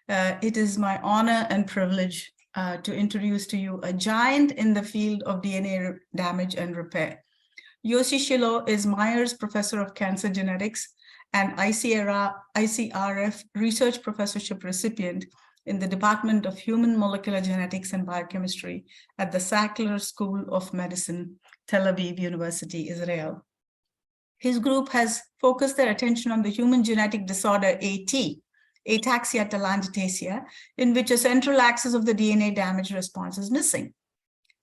It is my honor and privilege to introduce to you a giant in the field of DNA damage and repair. Yosef Shiloh is Myers Professor of Cancer Genetics and ICRF Research Professorship recipient in the Department of Human Molecular Genetics and Biochemistry at the Sackler School of Medicine, Tel Aviv University, Israel. His group has focused their attention on the human genetic disorder AT, ataxia telangiectasia, in which a central axis of the DNA damage response is missing.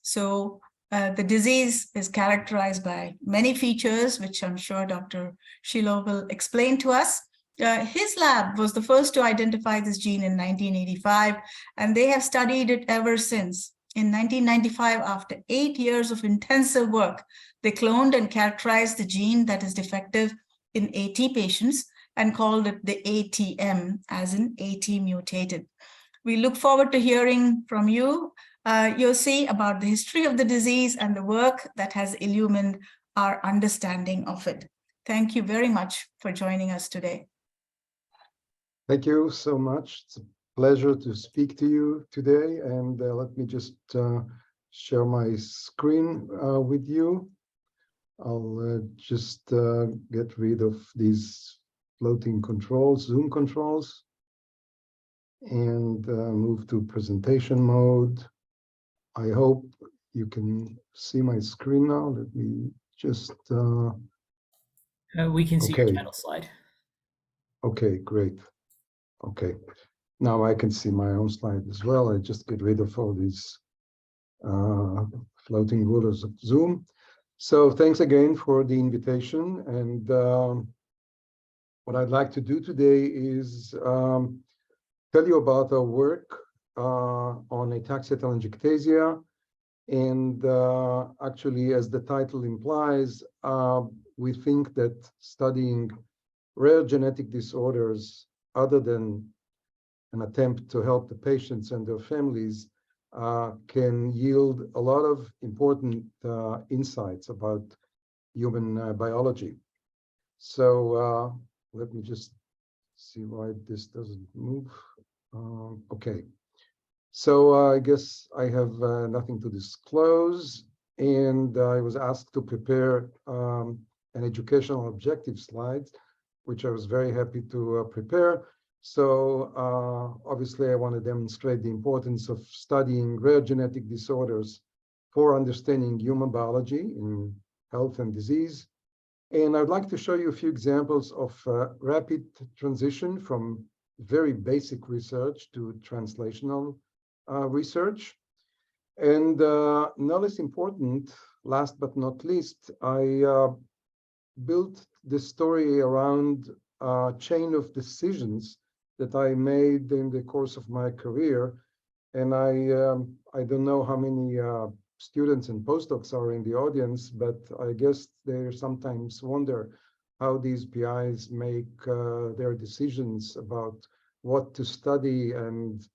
So the disease is characterized by many features, which I'm sure Dr. Shiloh will explain to us. His lab was the first to identify this gene in 1985, and they have studied it ever since. In 1995, after 8 years of intensive work, they cloned and characterized the gene that is defective in AT patients and called it the ATM, as in AT mutated. We look forward to hearing from you, Yossi, about the history of the disease and the work that has illumined our understanding of it. Thank you very much for joining us today. Thank you so much. It's a pleasure to speak to you today. And let me just share my screen with you. I'll just get rid of these floating controls, Zoom controls, and move to presentation mode. I hope you can see my screen now. Let me just... we can see your title slide. Okay, great. Okay, now I can see my own slide as well. I just get rid of all these floating rulers of Zoom. So thanks again for the invitation. And what I'd like to do today is tell you about our work on ataxia telangiectasia. And actually, as the title implies, we think that studying rare genetic disorders, other than an attempt to help the patients and their families, can yield a lot of important insights about human biology. So let me just see why this doesn't move. Okay, so I guess I have nothing to disclose, and I was asked to prepare an educational objective slide, which I was very happy to prepare. So obviously I want to demonstrate the importance of studying rare genetic disorders for understanding human biology in health and disease. And I'd like to show you a few examples of rapid transition from very basic research to translational research. And no less important, last but not least, I built this story around a chain of decisions that I made in the course of my career. And I don't know how many students and postdocs are in the audience, but I guess they sometimes wonder how these PIs make their decisions about what to study and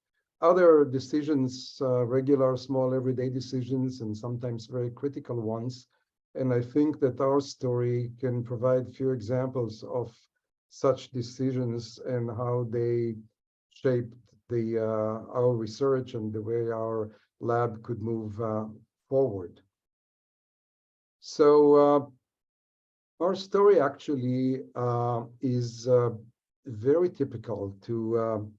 other decisions, regular, small, everyday decisions, and sometimes very critical ones. And I think that our story can provide a few examples of such decisions and how they shaped our research and the way our lab could move forward. So our story actually is very typical to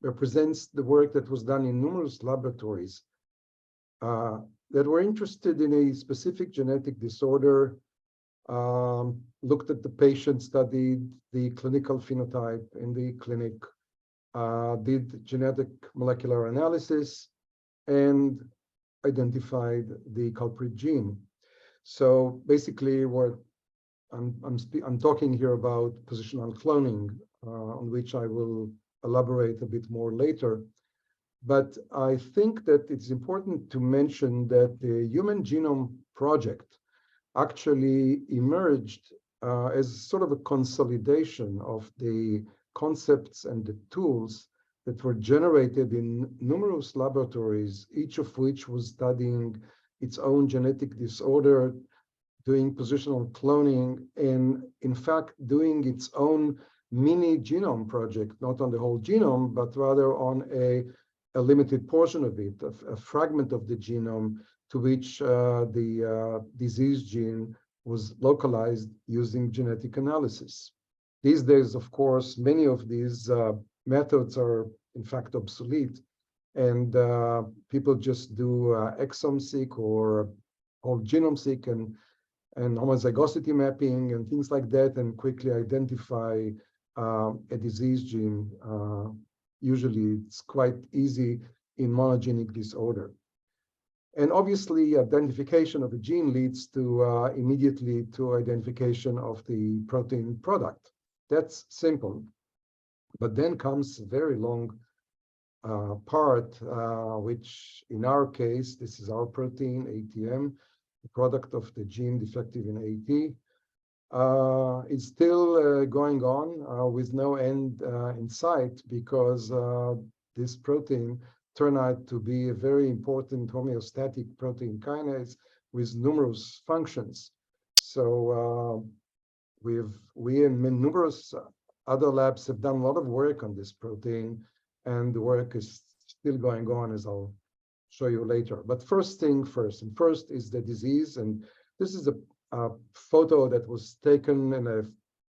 represents the work that was done in numerous laboratories that were interested in a specific genetic disorder, looked at the patient, studied the clinical phenotype in the clinic, did genetic molecular analysis, and identified the culprit gene. So basically, what I'm talking here about positional cloning, on which I will elaborate a bit more later. But I think that it's important to mention that the Human Genome Project actually emerged as sort of a consolidation of the concepts and the tools that were generated in numerous laboratories, each of which was studying its own genetic disorder, doing positional cloning, and in fact, doing its own mini genome project, not on the whole genome, but rather on a limited portion of it, a fragment of the genome to which the disease gene was localized using genetic analysis. These days, of course, many of these methods are in fact obsolete, and people just do exome-seq or whole genome-seq and homozygosity mapping and things like that, and quickly identify a disease gene. Usually, it's quite easy in monogenic disorder. And obviously, identification of a gene leads to immediately to identification of the protein product. That's simple. But then comes a very long part, which in our case, this is our protein, ATM, the product of the gene defective in AT. It's still going on with no end in sight, because this protein turned out to be a very important homeostatic protein kinase with numerous functions. So we and numerous other labs have done a lot of work on this protein, and the work is still going on, as I'll show you later. But first thing first, and first is the disease. And this is a photo that was taken in a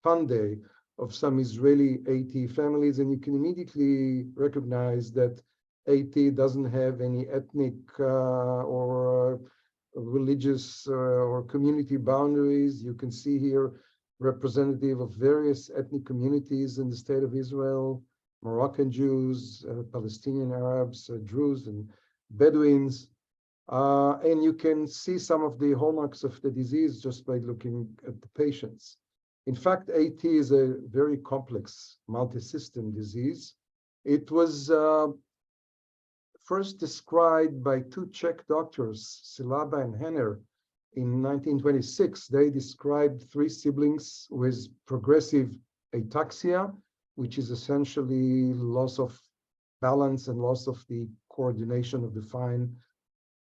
fun day of some Israeli AT families, and you can immediately recognize that AT doesn't have any ethnic or religious or community boundaries. You can see here representative of various ethnic communities in the state of Israel: Moroccan Jews, Palestinian Arabs, Druze, and Bedouins. And you can see some of the hallmarks of the disease just by looking at the patients. In fact, AT is a very complex multi-system disease. It was first described by two Czech doctors, Silaba and Henner, in 1926. They described three siblings with progressive ataxia, which is essentially loss of balance and loss of the coordination of the fine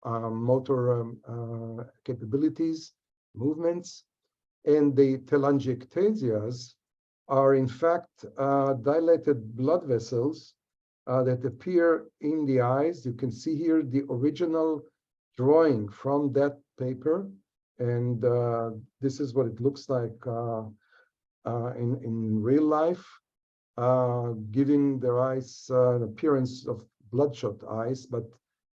motor capabilities, movements. And the telangiectasias are in fact dilated blood vessels that appear in the eyes. You can see here the original drawing from that paper, and this is what it looks like in real life, giving their eyes an appearance of bloodshot eyes, but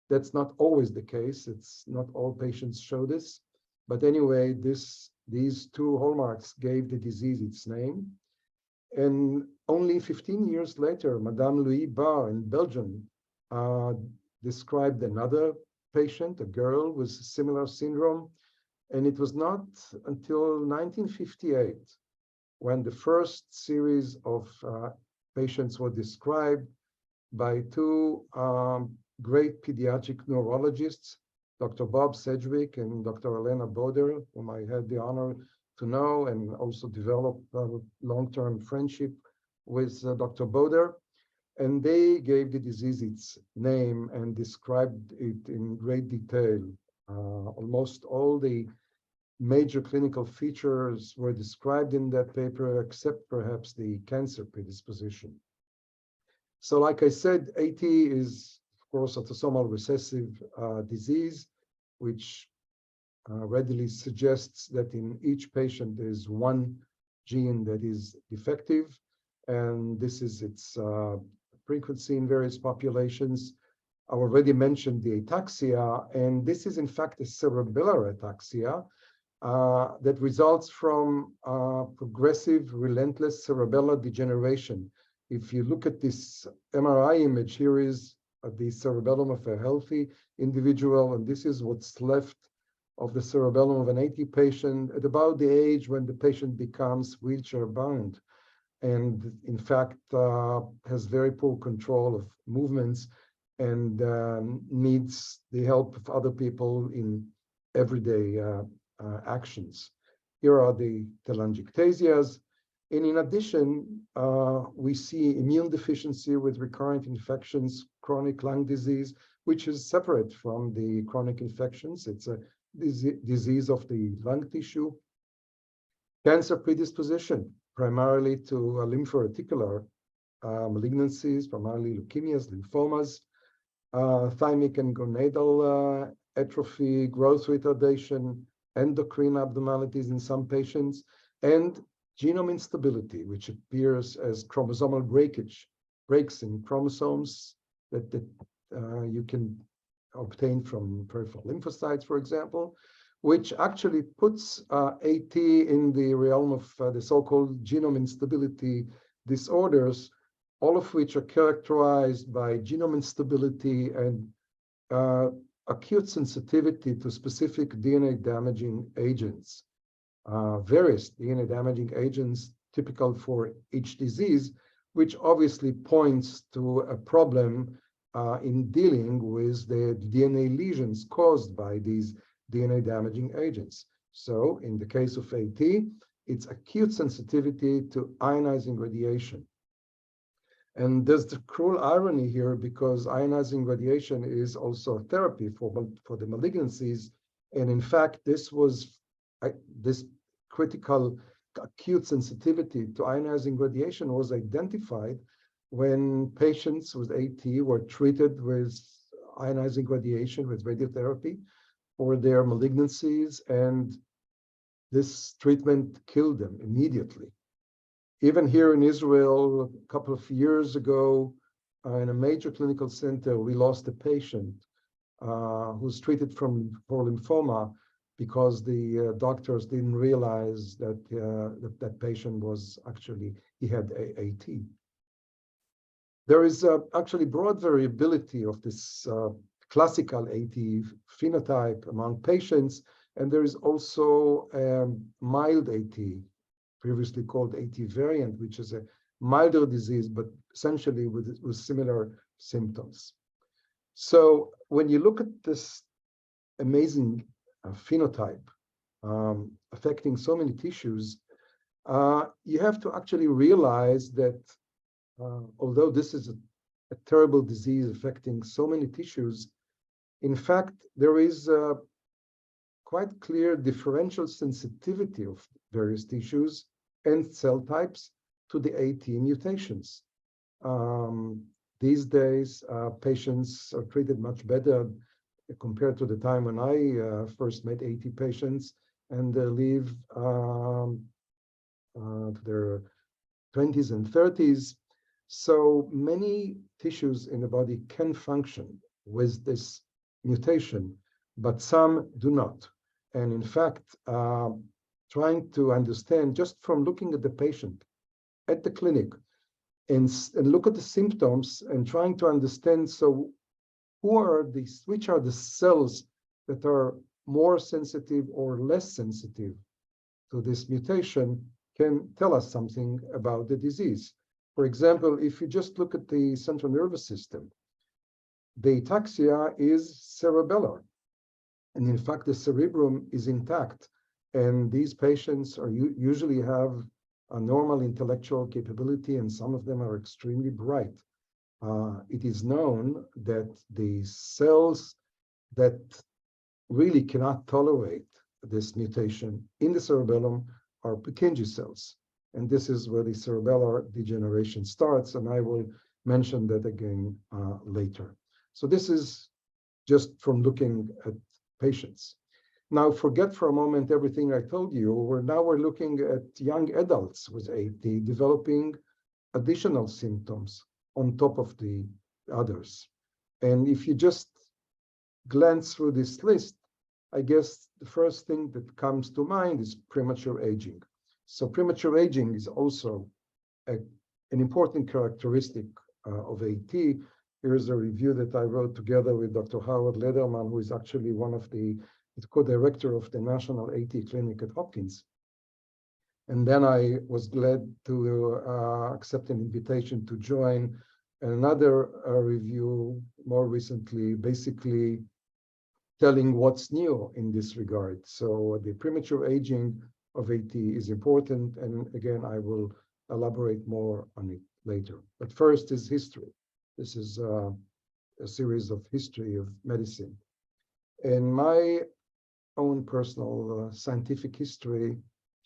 that's not always the case. It's not all patients show this. But anyway, these two hallmarks gave the disease its name. And only 15 years later, Madame Louis Barr in Belgium described another patient, a girl with similar syndrome. And it was not until 1958 when the first series of patients were described by two great pediatric neurologists, Dr. Bob Sedgwick and Dr. Elena Boder, whom I had the honor to know and also develop a long-term friendship with Dr. Boder. And they gave the disease its name and described it in great detail. Almost all the major clinical features were described in that paper, except perhaps the cancer predisposition. So like I said, AT is, of course, autosomal recessive disease, which readily suggests that in each patient there is one gene that is defective, and this is its frequency in various populations. I already mentioned the ataxia, and this is in fact a cerebellar ataxia that results from progressive, relentless cerebellar degeneration. If you look at this MRI image, here is the cerebellum of a healthy individual, and this is what's left of the cerebellum of an AT patient at about the age when the patient becomes wheelchair bound, and in fact has very poor control of movements and needs the help of other people in everyday actions. Here are the telangiectasias. And in addition, we see immune deficiency with recurrent infections, chronic lung disease, which is separate from the chronic infections. It's a disease of the lung tissue. Cancer predisposition. primarily to lymphoreticular malignancies, primarily leukemias, lymphomas, thymic and gonadal atrophy, growth retardation, endocrine abnormalities in some patients, and genome instability, which appears as chromosomal breaks in chromosomes that you can obtain from peripheral lymphocytes, for example, which actually puts AT in the realm of the so-called genome instability disorders, all of which are characterized by genome instability and acute sensitivity to specific DNA damaging agents. Various DNA damaging agents typical for each disease, which obviously points to a problem in dealing with the DNA lesions caused by these DNA damaging agents. So in the case of AT, it's acute sensitivity to ionizing radiation. And there's the cruel irony here, because ionizing radiation is also a therapy for the malignancies. And in fact, this critical acute sensitivity to ionizing radiation was identified when patients with AT were treated with ionizing radiation, with radiotherapy for their malignancies, and this treatment killed them immediately. Even here in Israel, a couple of years ago, in a major clinical center, we lost a patient who's treated for lymphoma because the doctors didn't realize that that patient was actually, he had AT. There is actually broad variability of this classical AT phenotype among patients, and there is also mild AT, previously called AT variant, which is a milder disease, but essentially with similar symptoms. So when you look at this amazing phenotype affecting so many tissues, you have to actually realize that although this is a terrible disease affecting so many tissues, in fact, there is quite clear differential sensitivity of various tissues and cell types to the AT mutations. These days, patients are treated much better compared to the time when I first met AT patients, and they live to their 20s and 30s. So many tissues in the body can function with this mutation, but some do not. And in fact, trying to understand just from looking at the patient at the clinic and look at the symptoms and trying to understand, so which are the cells that are more sensitive or less sensitive to this mutation can tell us something about the disease. For example, if you just look at the central nervous system, the ataxia is cerebellar. And in fact, the cerebrum is intact. And these patients usually have a normal intellectual capability, and some of them are extremely bright. It is known that the cells that really cannot tolerate this mutation in the cerebellum are Purkinje cells. And this is where the cerebellar degeneration starts, and I will mention that again later. So this is just from looking at patients. Now, forget for a moment everything I told you. We're looking at young adults with AT developing additional symptoms on top of the others. And if you just glance through this list, I guess the first thing that comes to mind is premature aging. So premature aging is also an important characteristic of AT. Here's a review that I wrote together with Dr. Howard Lederman, who is actually one of the co-director of the National AT Clinic at Hopkins. And then I was glad to accept an invitation to join another review more recently, basically telling what's new in this regard. So the premature aging of AT is important. And again, I will elaborate more on it later. But first is history. This is a series of history of medicine. In my own personal scientific history,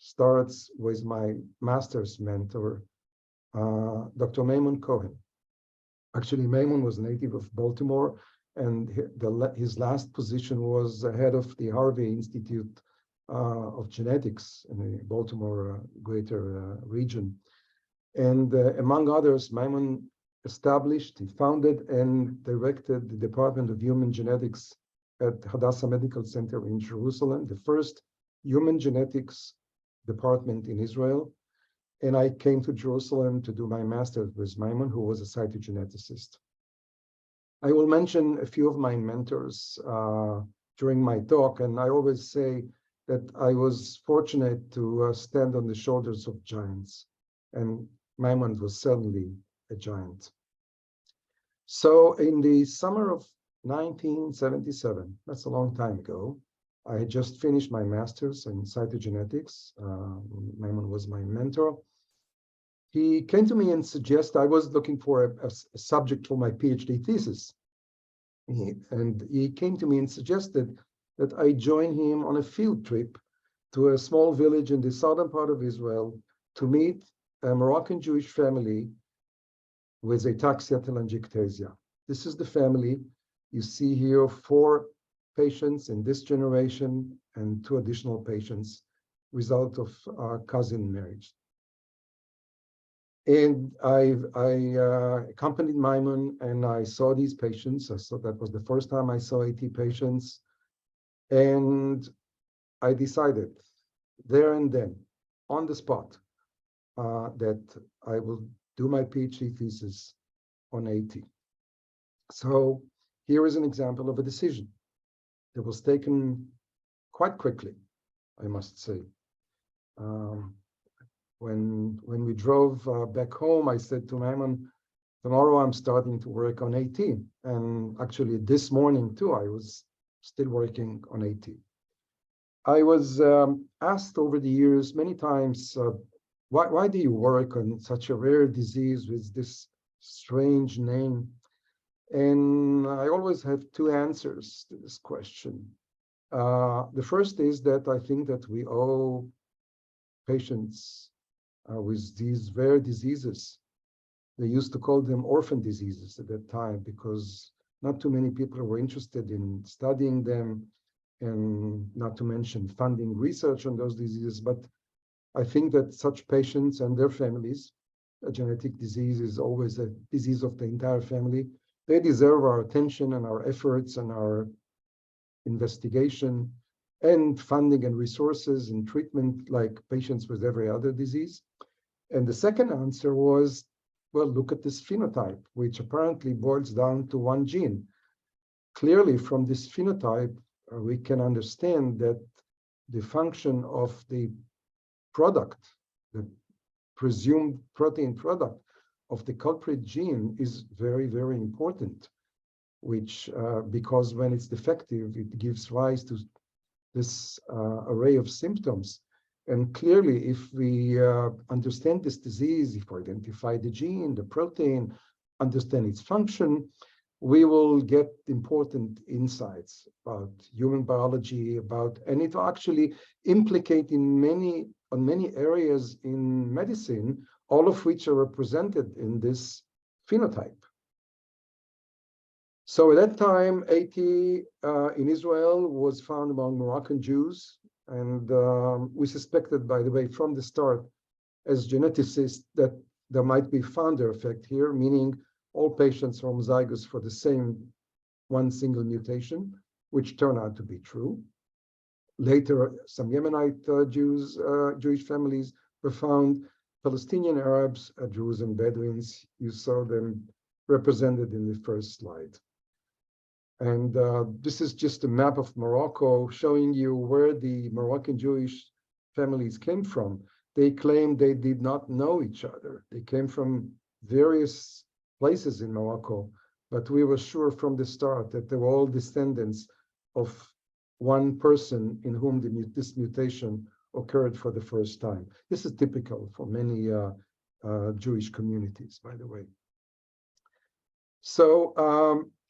starts with my master's mentor, Dr. Maimon Cohen. Actually, Maimon was native of Baltimore, and his last position was head of the Harvey Institute of Genetics in the Baltimore greater region. And among others, Maimon established, he founded and directed the Department of Human Genetics at Hadassah Medical Center in Jerusalem, the first human genetics department in Israel. And I came to Jerusalem to do my master's with Maimon, who was a cytogeneticist. I will mention a few of my mentors during my talk, and I always say that I was fortunate to stand on the shoulders of giants, and Maimon was certainly a giant. So in the summer of 1977, that's a long time ago, I had just finished my master's in cytogenetics. Maimon was my mentor. He came to me and suggested, I was looking for a subject for my PhD thesis. And he came to me and suggested that I join him on a field trip to a small village in the southern part of Israel to meet a Moroccan Jewish family with ataxia telangiectasia. This is the family. You see here 4 patients in this generation and 2 additional patients, result of cousin marriage. And I accompanied Maimon, and I saw these patients. So that was the first time I saw 80 patients. And I decided there and then, on the spot, that I will do my PhD thesis on 80. So here is an example of a decision that was taken quite quickly, I must say. When we drove back home, I said to Maimon, tomorrow I'm starting to work on 18. And actually this morning too, I was still working on 18. I was asked over the years many times, why do you work on such a rare disease with this strange name? And I always have 2 answers to this question. The first is that I think that we owe patients with these rare diseases. They used to call them orphan diseases at that time because not too many people were interested in studying them, and not to mention funding research on those diseases. But I think that such patients and their families, a genetic disease is always a disease of the entire family. They deserve our attention and our efforts and our investigation and funding and resources and treatment like patients with every other disease. And the second answer was, well, look at this phenotype, which apparently boils down to 1 gene. Clearly, from this phenotype, we can understand that the function of the product, the presumed protein product of the culprit gene is very, very important, which, because when it's defective, it gives rise to this array of symptoms. And clearly, if we understand this disease, if we identify the gene, the protein, understand its function, we will get important insights about human biology, and it will actually implicate on many areas in medicine, all of which are represented in this phenotype. So at that time, 80 in Israel was found among Moroccan Jews. And we suspected, by the way, from the start, as geneticists, that there might be founder effect here, meaning all patients are homozygous for the same 1 single mutation, which turned out to be true. Later, some Yemenite Jewish families were found, Palestinian Arabs, Druze and Bedouins. You saw them represented in the first slide. And this is just a map of Morocco showing you where the Moroccan Jewish families came from. They claim they did not know each other. They came from various places in Morocco, but we were sure from the start that they were all descendants of 1 person in whom this mutation occurred for the first time. This is typical for many Jewish communities, by the way. So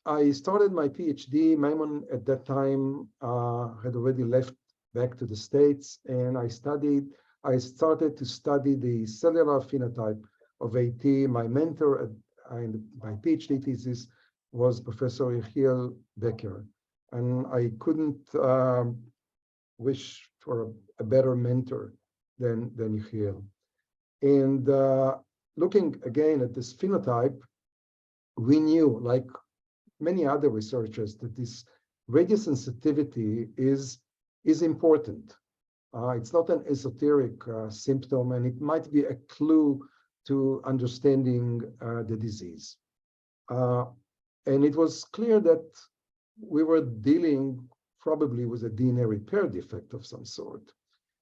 I started my PhD. Maimon at that time had already left back to the States, and I studied I started to study the cellular phenotype of AT. My mentor in my PhD thesis was Professor Yechiel Becker, and I couldn't wish for a better mentor than Yechiel. And looking again at this phenotype, we knew, like many other researchers, that this radiosensitivity is important. It's not an esoteric symptom, and it might be a clue to understanding the disease. And it was clear that we were dealing probably with a DNA repair defect of some sort.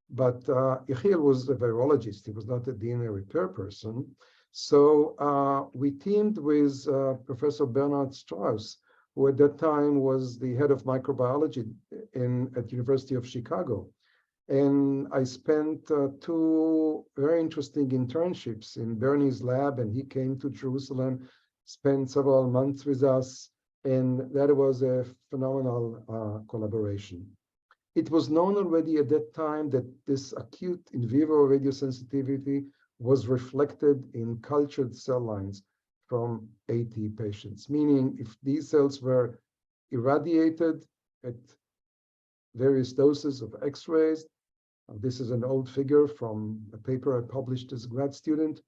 But Yechiel was a virologist. He was not a DNA repair person. So we teamed with Professor Bernard Strauss, who at that time was the head of microbiology at University of Chicago. And I spent 2 very interesting internships in Bernie's lab, and he came to Jerusalem, spent several months with us, and that was a phenomenal collaboration. It was known already at that time that this acute in vivo radiosensitivity was reflected in cultured cell lines from AT patients, meaning if these cells were irradiated at various doses of X-rays, this is an old figure from a paper I published as a grad student,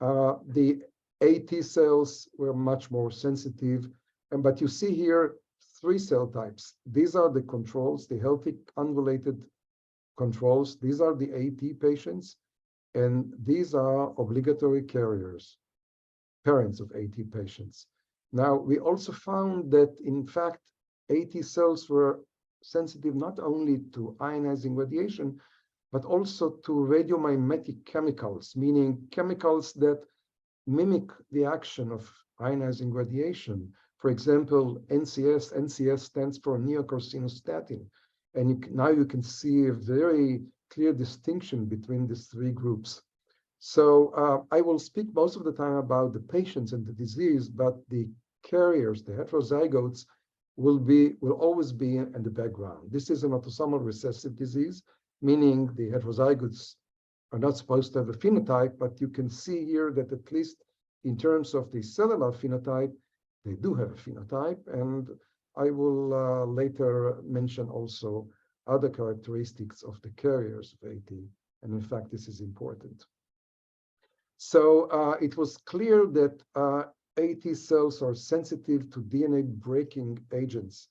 the AT cells were much more sensitive. But you see here 3 cell types. These are the controls, the healthy unrelated controls. These are the AT patients, and these are obligatory carriers, parents of AT patients. Now, we also found that, in fact, AT cells were sensitive not only to ionizing radiation, but also to radiomimetic chemicals, meaning chemicals that mimic the action of ionizing radiation. For example, NCS. NCS stands for neocarcinostatin. And now you can see a very clear distinction between these 3 groups. So I will speak most of the time about the patients and the disease, but the carriers, the heterozygotes, will always be in the background. This is an autosomal recessive disease, meaning the heterozygotes are not supposed to have a phenotype, but you can see here that at least in terms of the cellular phenotype, they do have a phenotype, and I will later mention also other characteristics of the carriers of AT, and in fact, this is important. So it was clear that AT cells are sensitive to DNA breaking agents.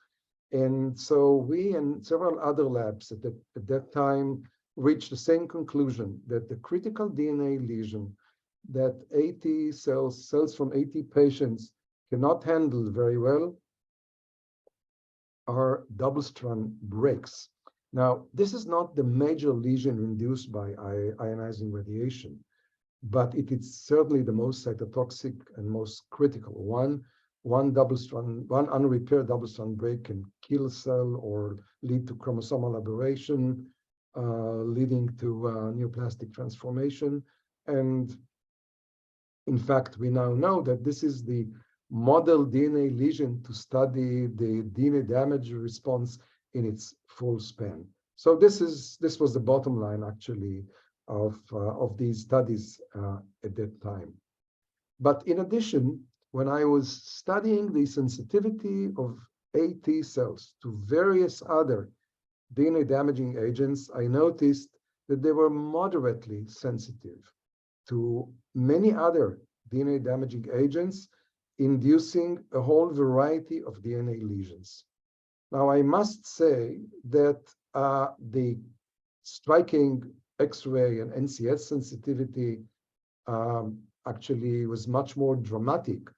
And so we and several other labs at that time reached the same conclusion, that the critical DNA lesion that AT cells from AT patients cannot handle very well are double-strand breaks. Now, this is not the major lesion induced by ionizing radiation, but it is certainly the most cytotoxic and most critical one. One unrepaired double-strand break can kill a cell or lead to chromosomal aberration, leading to neoplastic transformation. And in fact, we now know that this is the model DNA lesion to study the DNA damage response in its full span. So this was the bottom line, actually, of these studies at that time. But in addition, when I was studying the sensitivity of AT cells to various other DNA damaging agents, I noticed that they were moderately sensitive to many other DNA damaging agents, inducing a whole variety of DNA lesions. Now, I must say that the striking X-ray and NCS sensitivity actually was much more dramatic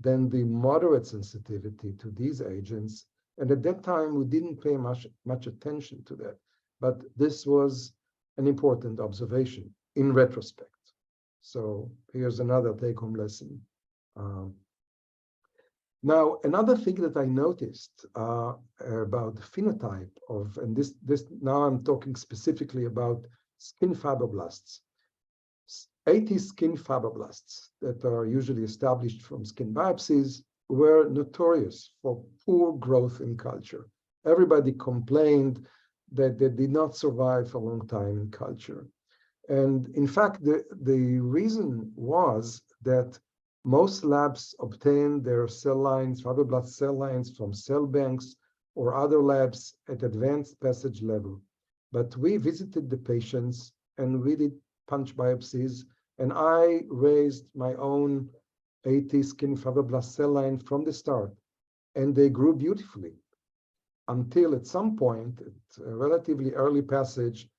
than the moderate sensitivity to these agents. And at that time, we didn't pay much attention to that. But this was an important observation in retrospect. So here's another take-home lesson. Now, another thing that I noticed about the phenotype of, and this now I'm talking specifically about skin fibroblasts. AT skin fibroblasts that are usually established from skin biopsies were notorious for poor growth in culture. Everybody complained that they did not survive for a long time in culture. And in fact, the reason was that most labs obtain their cell lines, fibroblast cell lines from cell banks or other labs at advanced passage level. But we visited the patients and we did punch biopsies, and I raised my own AT skin fibroblast cell line from the start, and they grew beautifully until at some point, at a relatively early passage,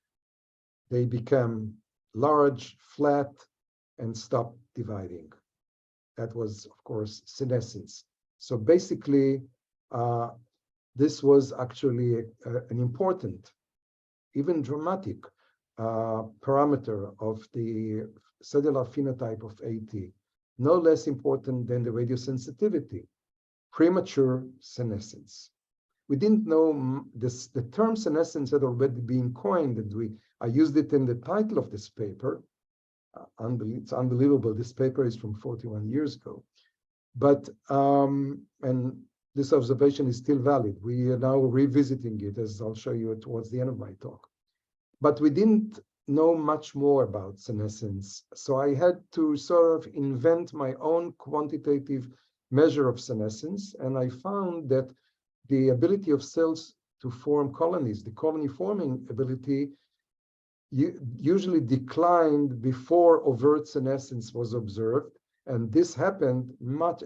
they become large, flat, and stop dividing. That was, of course, senescence. So basically, this was actually an important, even dramatic parameter of the cellular phenotype of AT, no less important than the radiosensitivity, premature senescence. We didn't know this, the term senescence had already been coined, and I used it in the title of this paper. It's unbelievable. This paper is from 41 years ago. But, and this observation is still valid. We are now revisiting it, as I'll show you towards the end of my talk. But we didn't know much more about senescence. So I had to sort of invent my own quantitative measure of senescence. And I found that the ability of cells to form colonies, the colony forming ability, usually declined before overt senescence was observed. And this happened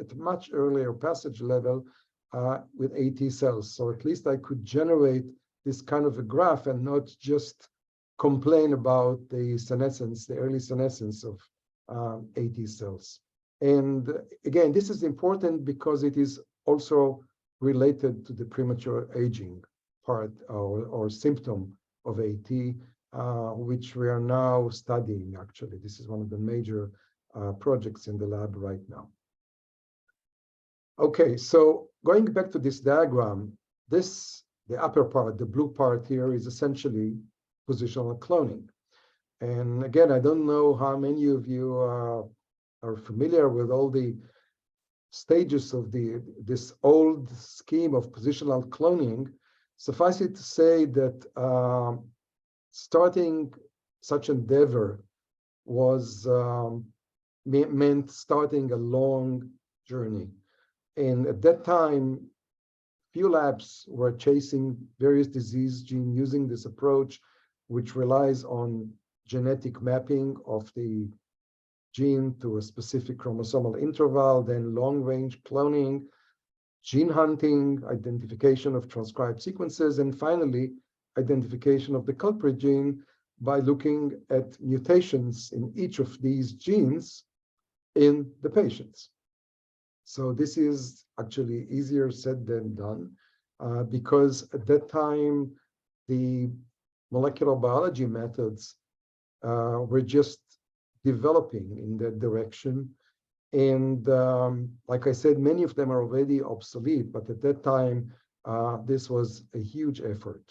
at much earlier passage level with AT cells. So at least I could generate this kind of a graph and not just complain about the senescence, the early senescence of AT cells. And again, this is important because it is also related to the premature aging part or symptom of AT, which we are now studying, actually. This is one of the major projects in the lab right now. Okay, so going back to this diagram, the upper part, the blue part here, is essentially positional cloning. And again, I don't know how many of you are familiar with all the stages of this old scheme of positional cloning. Suffice it to say that starting such endeavor was meant starting a long journey. And at that time, few labs were chasing various disease genes using this approach, which relies on genetic mapping of the gene to a specific chromosomal interval, then long-range cloning, gene hunting, identification of transcribed sequences, and finally, identification of the culprit gene by looking at mutations in each of these genes in the patients. So this is actually easier said than done, because at that time, the molecular biology methods were just developing in that direction. And like I said, many of them are already obsolete, but at that time, this was a huge effort.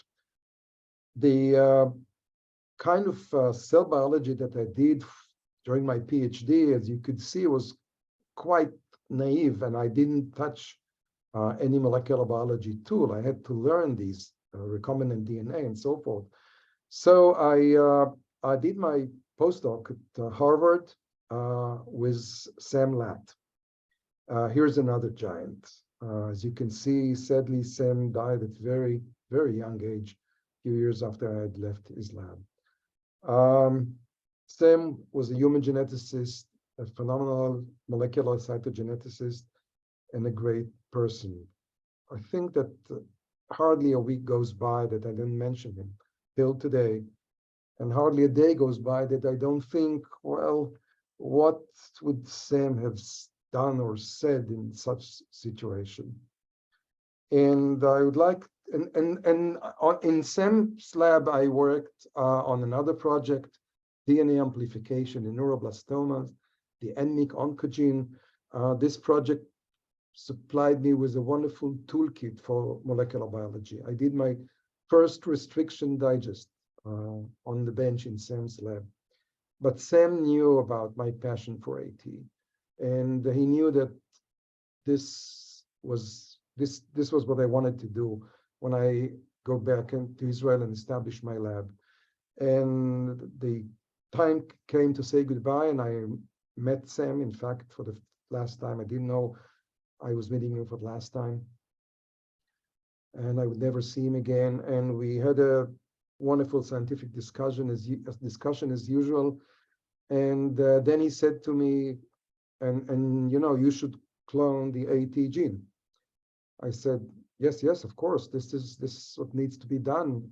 The kind of cell biology that I did during my PhD, as you could see, was quite naive, and I didn't touch any molecular biology tool. I had to learn these recombinant DNA and so forth. So I did my postdoc at Harvard with Sam Latt. Here's another giant. As you can see, sadly, Sam died at very, very young age, a few years after I had left his lab. Sam was a human geneticist, a phenomenal molecular cytogeneticist, and a great person. I think that hardly a week goes by that I didn't mention him till today. And hardly a day goes by that I don't think, well, what would Sam have done or said in such situation? And I would like, in Sam's lab, I worked on another project, DNA amplification in neuroblastomas, the NMIC oncogene. This project supplied me with a wonderful toolkit for molecular biology. I did my first restriction digest on the bench in Sam's lab. But Sam knew about my passion for AT, and he knew that this was what I wanted to do when I go back to Israel and establish my lab. And the time came to say goodbye, and I met Sam, in fact, for the last time. I didn't know I was meeting him for the last time, and I would never see him again. And we had a wonderful scientific discussion as usual. And then he said to me, and you should clone the AT gene. I said, yes, of course. This is what needs to be done.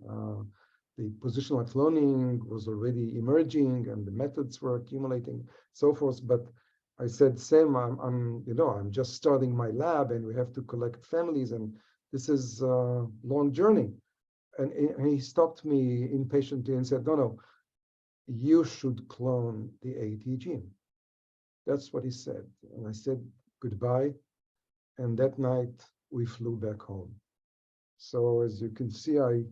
The positional cloning was already emerging, and the methods were accumulating, so forth. But I said, Sam, I'm just starting my lab, and we have to collect families, and this is a long journey. And he stopped me impatiently and said, no, you should clone the AT gene. That's what he said. And I said goodbye. And that night we flew back home. So as you can see, I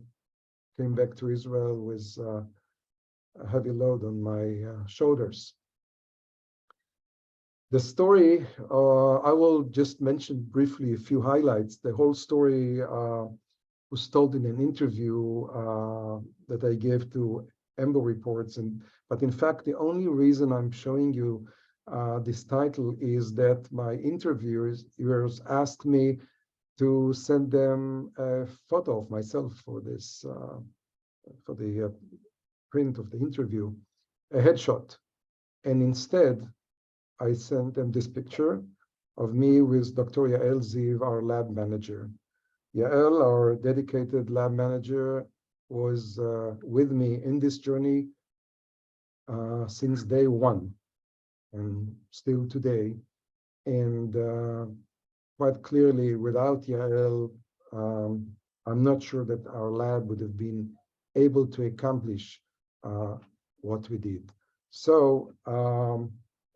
came back to Israel with a heavy load on my shoulders. The story, I will just mention briefly a few highlights. The whole story was told in an interview that I gave to Embo Reports. But in fact, the only reason I'm showing you this title is that my interviewers asked me to send them a photo of myself for this, for the print of the interview, a headshot. And instead, I sent them this picture of me with Dr. Yael Ziv, our lab manager. Yael, our dedicated lab manager, was with me in this journey since day one, and still today. And quite clearly, without Yael, I'm not sure that our lab would have been able to accomplish what we did. So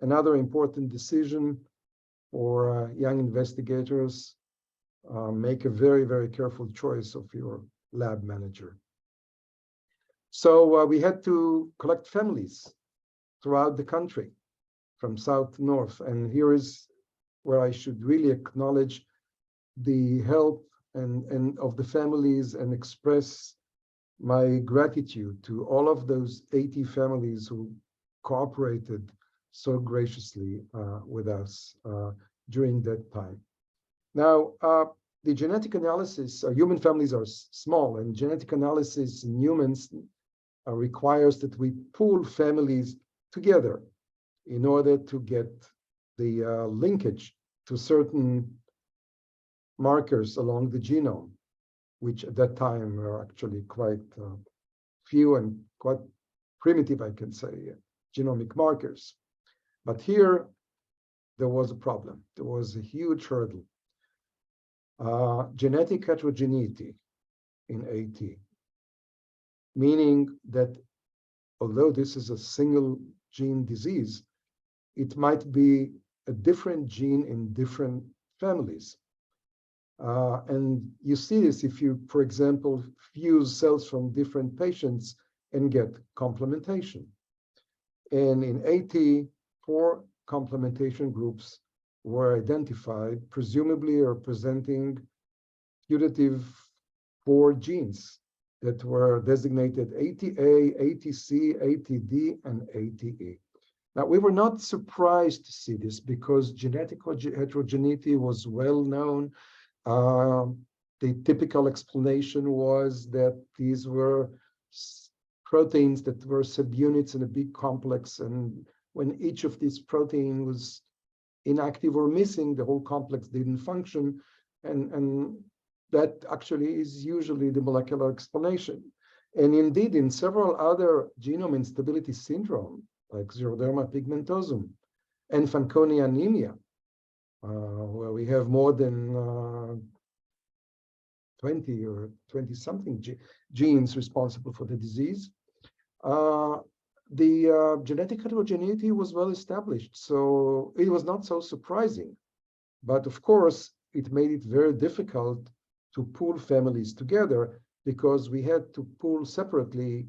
another important decision for young investigators, make a very, very careful choice of your lab manager. So we had to collect families throughout the country, from south to north. And here is where I should really acknowledge the help and of the families and express my gratitude to all of those 80 families who cooperated so graciously with us during that time. Now, the genetic analysis, human families are small, and genetic analysis in humans requires that we pool families together in order to get the linkage to certain markers along the genome, which at that time were actually quite few and quite primitive, I can say, genomic markers. But here, there was a problem. There was a huge hurdle. Genetic heterogeneity in AT, meaning that although this is a single gene disease, it might be a different gene in different families. And you see this if you, for example, fuse cells from different patients and get complementation. And in AT, 4 complementation groups were identified, presumably representing putative 4 genes that were designated ATA, ATC, ATD, and ATE. Now, we were not surprised to see this because genetic heterogeneity was well known. The typical explanation was that these were proteins that were subunits in a big complex, and when each of these proteins was inactive or missing, the whole complex didn't function, and that actually is usually the molecular explanation. And indeed, in several other genome instability syndrome, like xeroderma pigmentosum and Fanconi anemia, where we have more than 20 or 20-something genes responsible for the disease, the genetic heterogeneity was well established. So it was not so surprising. But of course, it made it very difficult to pool families together because we had to pool separately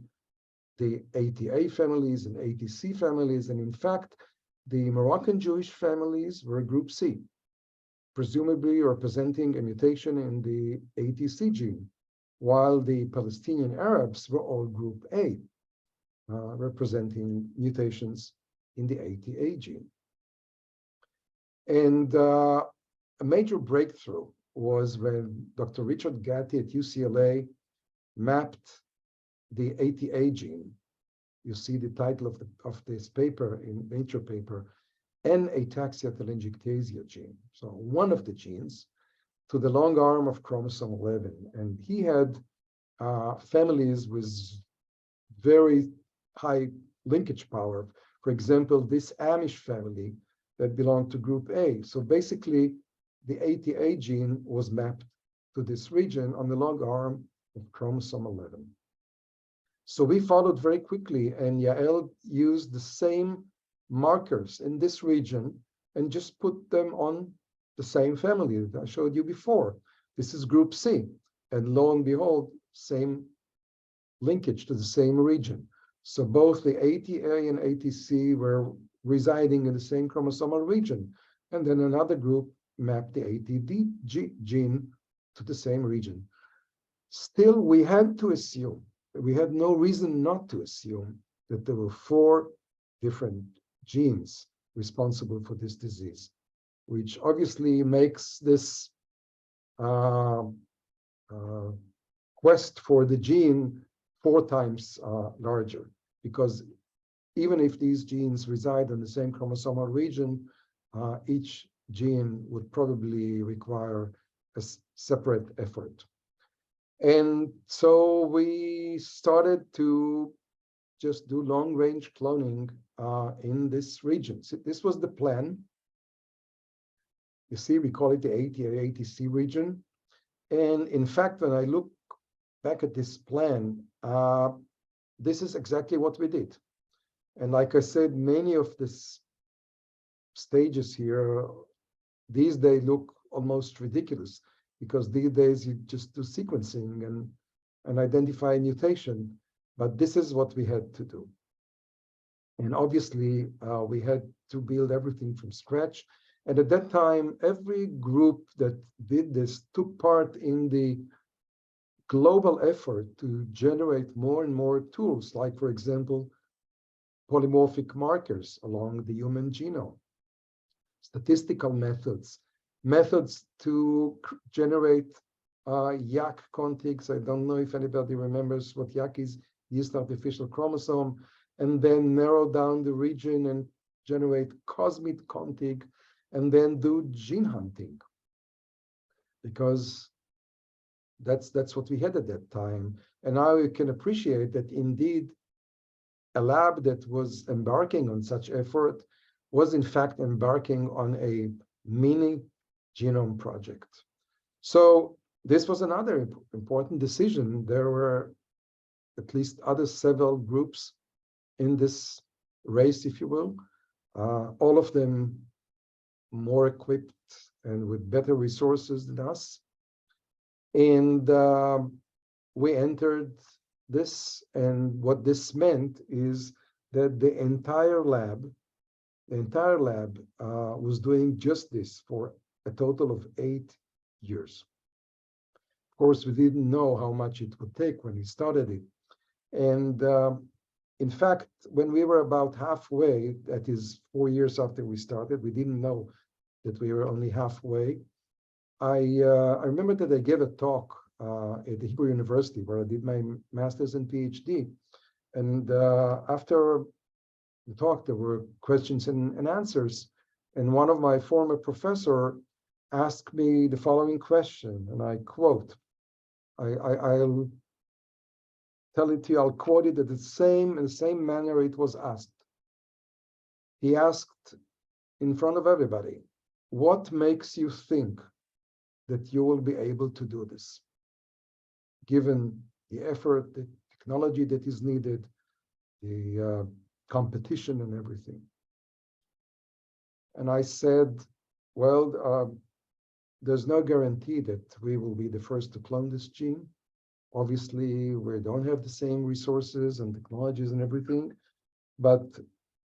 the ATA families and ATC families. And in fact, the Moroccan Jewish families were group C, presumably representing a mutation in the ATC gene, while the Palestinian Arabs were all group A. representing mutations in the ATA gene. And a major breakthrough was when Dr. Richard Gatti at UCLA mapped the ATA gene. You see the title of this paper in Nature paper, N-ataxia-telangiectasia gene. So one of the genes to the long arm of chromosome 11. And he had families with very high linkage power. For example, this Amish family that belonged to group A. So basically, the ATA gene was mapped to this region on the long arm of chromosome 11. So we followed very quickly, and Yael used the same markers in this region and just put them on the same family that I showed you before. This is group C, and lo and behold, same linkage to the same region. So both the ATA and ATC were residing in the same chromosomal region, and then another group mapped the ATD gene to the same region. Still, we had to assume, we had no reason not to assume that there were 4 different genes responsible for this disease, which obviously makes this quest for the gene 4 times larger, because even if these genes reside in the same chromosomal region, each gene would probably require a separate effort. And so we started to just do long-range cloning in this region. So this was the plan. You see, we call it the ATA-ATC region. And in fact, when I look back at this plan, this is exactly what we did. And like I said, many of these stages here, these days look almost ridiculous, because these days you just do sequencing and identify a mutation. But this is what we had to do. And obviously, we had to build everything from scratch. And at that time, every group that did this took part in the global effort to generate more and more tools, like, for example, polymorphic markers along the human genome, statistical methods, methods to generate YAC contigs. I don't know if anybody remembers what YAC is, yeast artificial chromosome, and then narrow down the region and generate cosmid contig, and then do gene hunting, because that's what we had at that time. And now you can appreciate that indeed a lab that was embarking on such effort was in fact embarking on a mini genome project. So this was another important decision. There were at least other several groups in this race, if you will, all of them more equipped and with better resources than us. And we entered this, and what this meant is that the entire lab was doing just this for a total of 8 years. Of course, we didn't know how much it would take when we started it. And in fact, when we were about halfway, that is 4 years after we started, we didn't know that we were only halfway. I remember that I gave a talk at the Hebrew University where I did my master's and PhD. And after the talk, there were questions and answers. And one of my former professor asked me the following question, and I quote, I'll tell it to you, I'll quote it in the same manner it was asked. He asked in front of everybody, what makes you think that you will be able to do this, given the effort, the technology that is needed, the competition and everything? And I said, well, there's no guarantee that we will be the first to clone this gene. Obviously, we don't have the same resources and technologies and everything. But,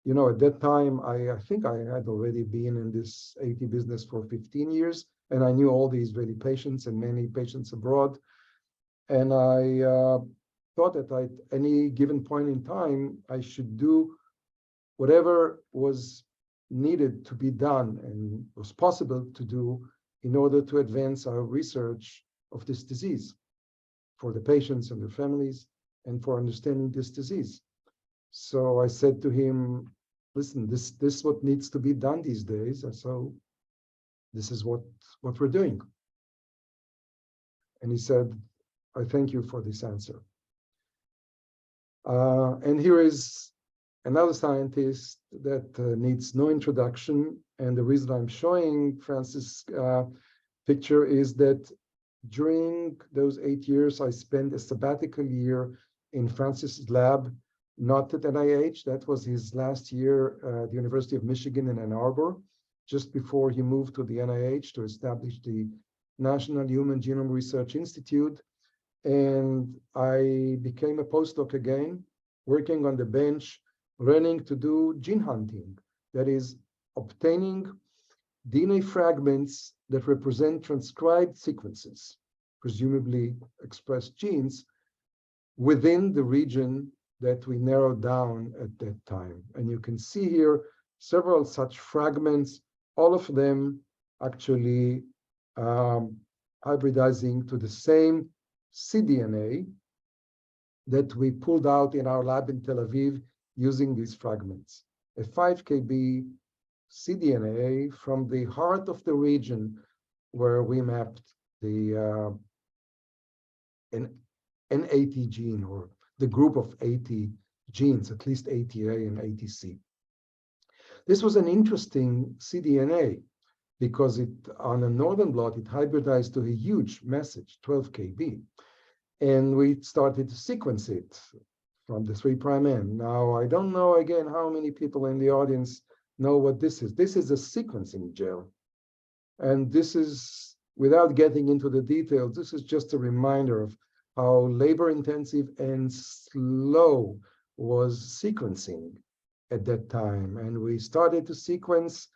you know, at that time, I think I had already been in this AT business for 15 years. And I knew all the Israeli patients and many patients abroad. And I thought that at any given point in time, I should do whatever was needed to be done and was possible to do in order to advance our research of this disease for the patients and their families and for understanding this disease. So I said to him, listen, this is what needs to be done these days. And so this is what we're doing. And he said, I thank you for this answer. And here is another scientist that needs no introduction. And the reason I'm showing Francis' picture is that during those 8 years, I spent a sabbatical year in Francis' lab, not at NIH. That was his last year at the University of Michigan in Ann Arbor, just before he moved to the NIH to establish the National Human Genome Research Institute. And I became a postdoc again, working on the bench, learning to do gene hunting, that is, obtaining DNA fragments that represent transcribed sequences, presumably expressed genes, within the region that we narrowed down at that time. And you can see here several such fragments, all of them actually hybridizing to the same cDNA that we pulled out in our lab in Tel Aviv using these fragments. A 5 kb cDNA from the heart of the region where we mapped the N80 gene, or the group of 80 genes, at least 80A and 80C. This was an interesting cDNA because it, on a northern blot, it hybridized to a huge message, 12 kb. And we started to sequence it from the 3' end. Now, I don't know, again, how many people in the audience know what this is. This is a sequencing gel. And this is, without getting into the details, this is just a reminder of how labor-intensive and slow was sequencing at that time. And we started to sequence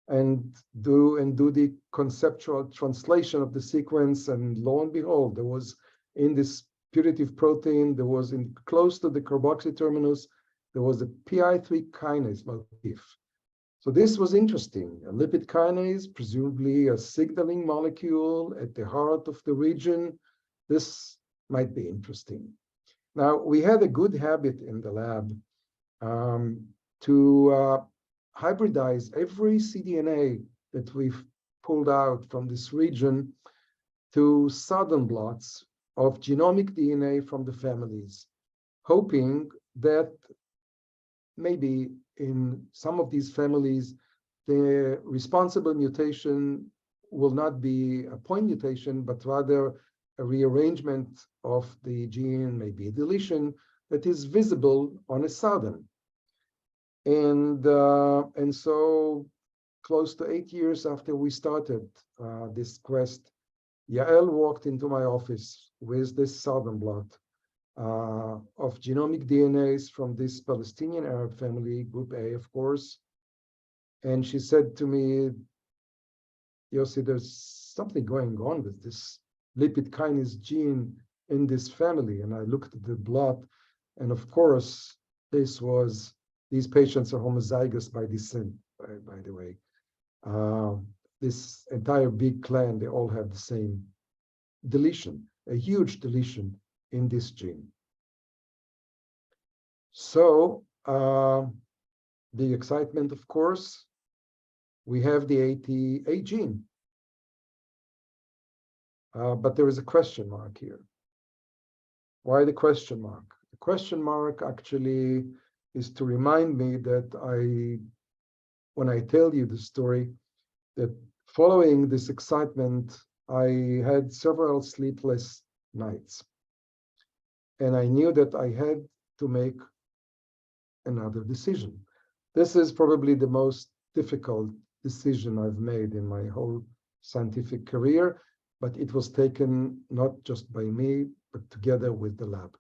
and do the conceptual translation of the sequence. And lo and behold, there was in this putative protein, there was in close to the carboxy terminus, there was a PI3 kinase motif. So this was interesting. A lipid kinase, presumably a signaling molecule at the heart of the region. This might be interesting. Now, we had a good habit in the lab to hybridize every cDNA that we've pulled out from this region to southern blots of genomic DNA from the families, hoping that maybe in some of these families, the responsible mutation will not be a point mutation, but rather a rearrangement of the gene, maybe a deletion that is visible on a southern. And so close to 8 years after we started this quest, Yael walked into my office with this southern blot of genomic DNAs from this Palestinian Arab family, group A, of course. And she said to me, Yossi, there's something going on with this lipid kinase gene in this family. And I looked at the blot, and of course, these patients are homozygous by descent, by the way. This entire big clan, they all have the same deletion, a huge deletion in this gene. So the excitement, of course, we have the 80A gene. But there is a question mark here. Why the question mark? The question mark actually is to remind me that when I tell you the story, that following this excitement, I had several sleepless nights. And I knew that I had to make another decision. This is probably the most difficult decision I've made in my whole scientific career, but it was taken not just by me, but together with the lab.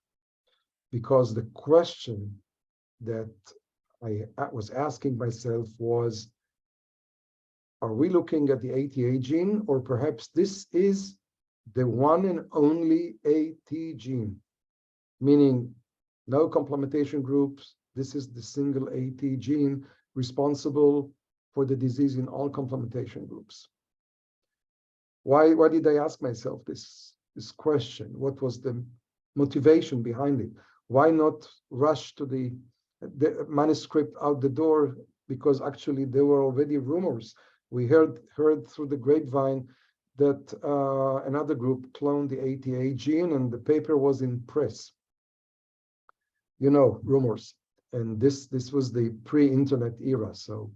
Because the question that I was asking myself was, are we looking at the 80A gene, or perhaps this is the one and only AT gene? meaning no complementation groups. This is the single AT gene responsible for the disease in all complementation groups. Why did I ask myself this question? What was the motivation behind it? Why not rush to the manuscript out the door? Because actually there were already rumors. We heard through the grapevine that another group cloned the ATA gene, and the paper was in press. You know, rumors. And this was the pre-internet era. So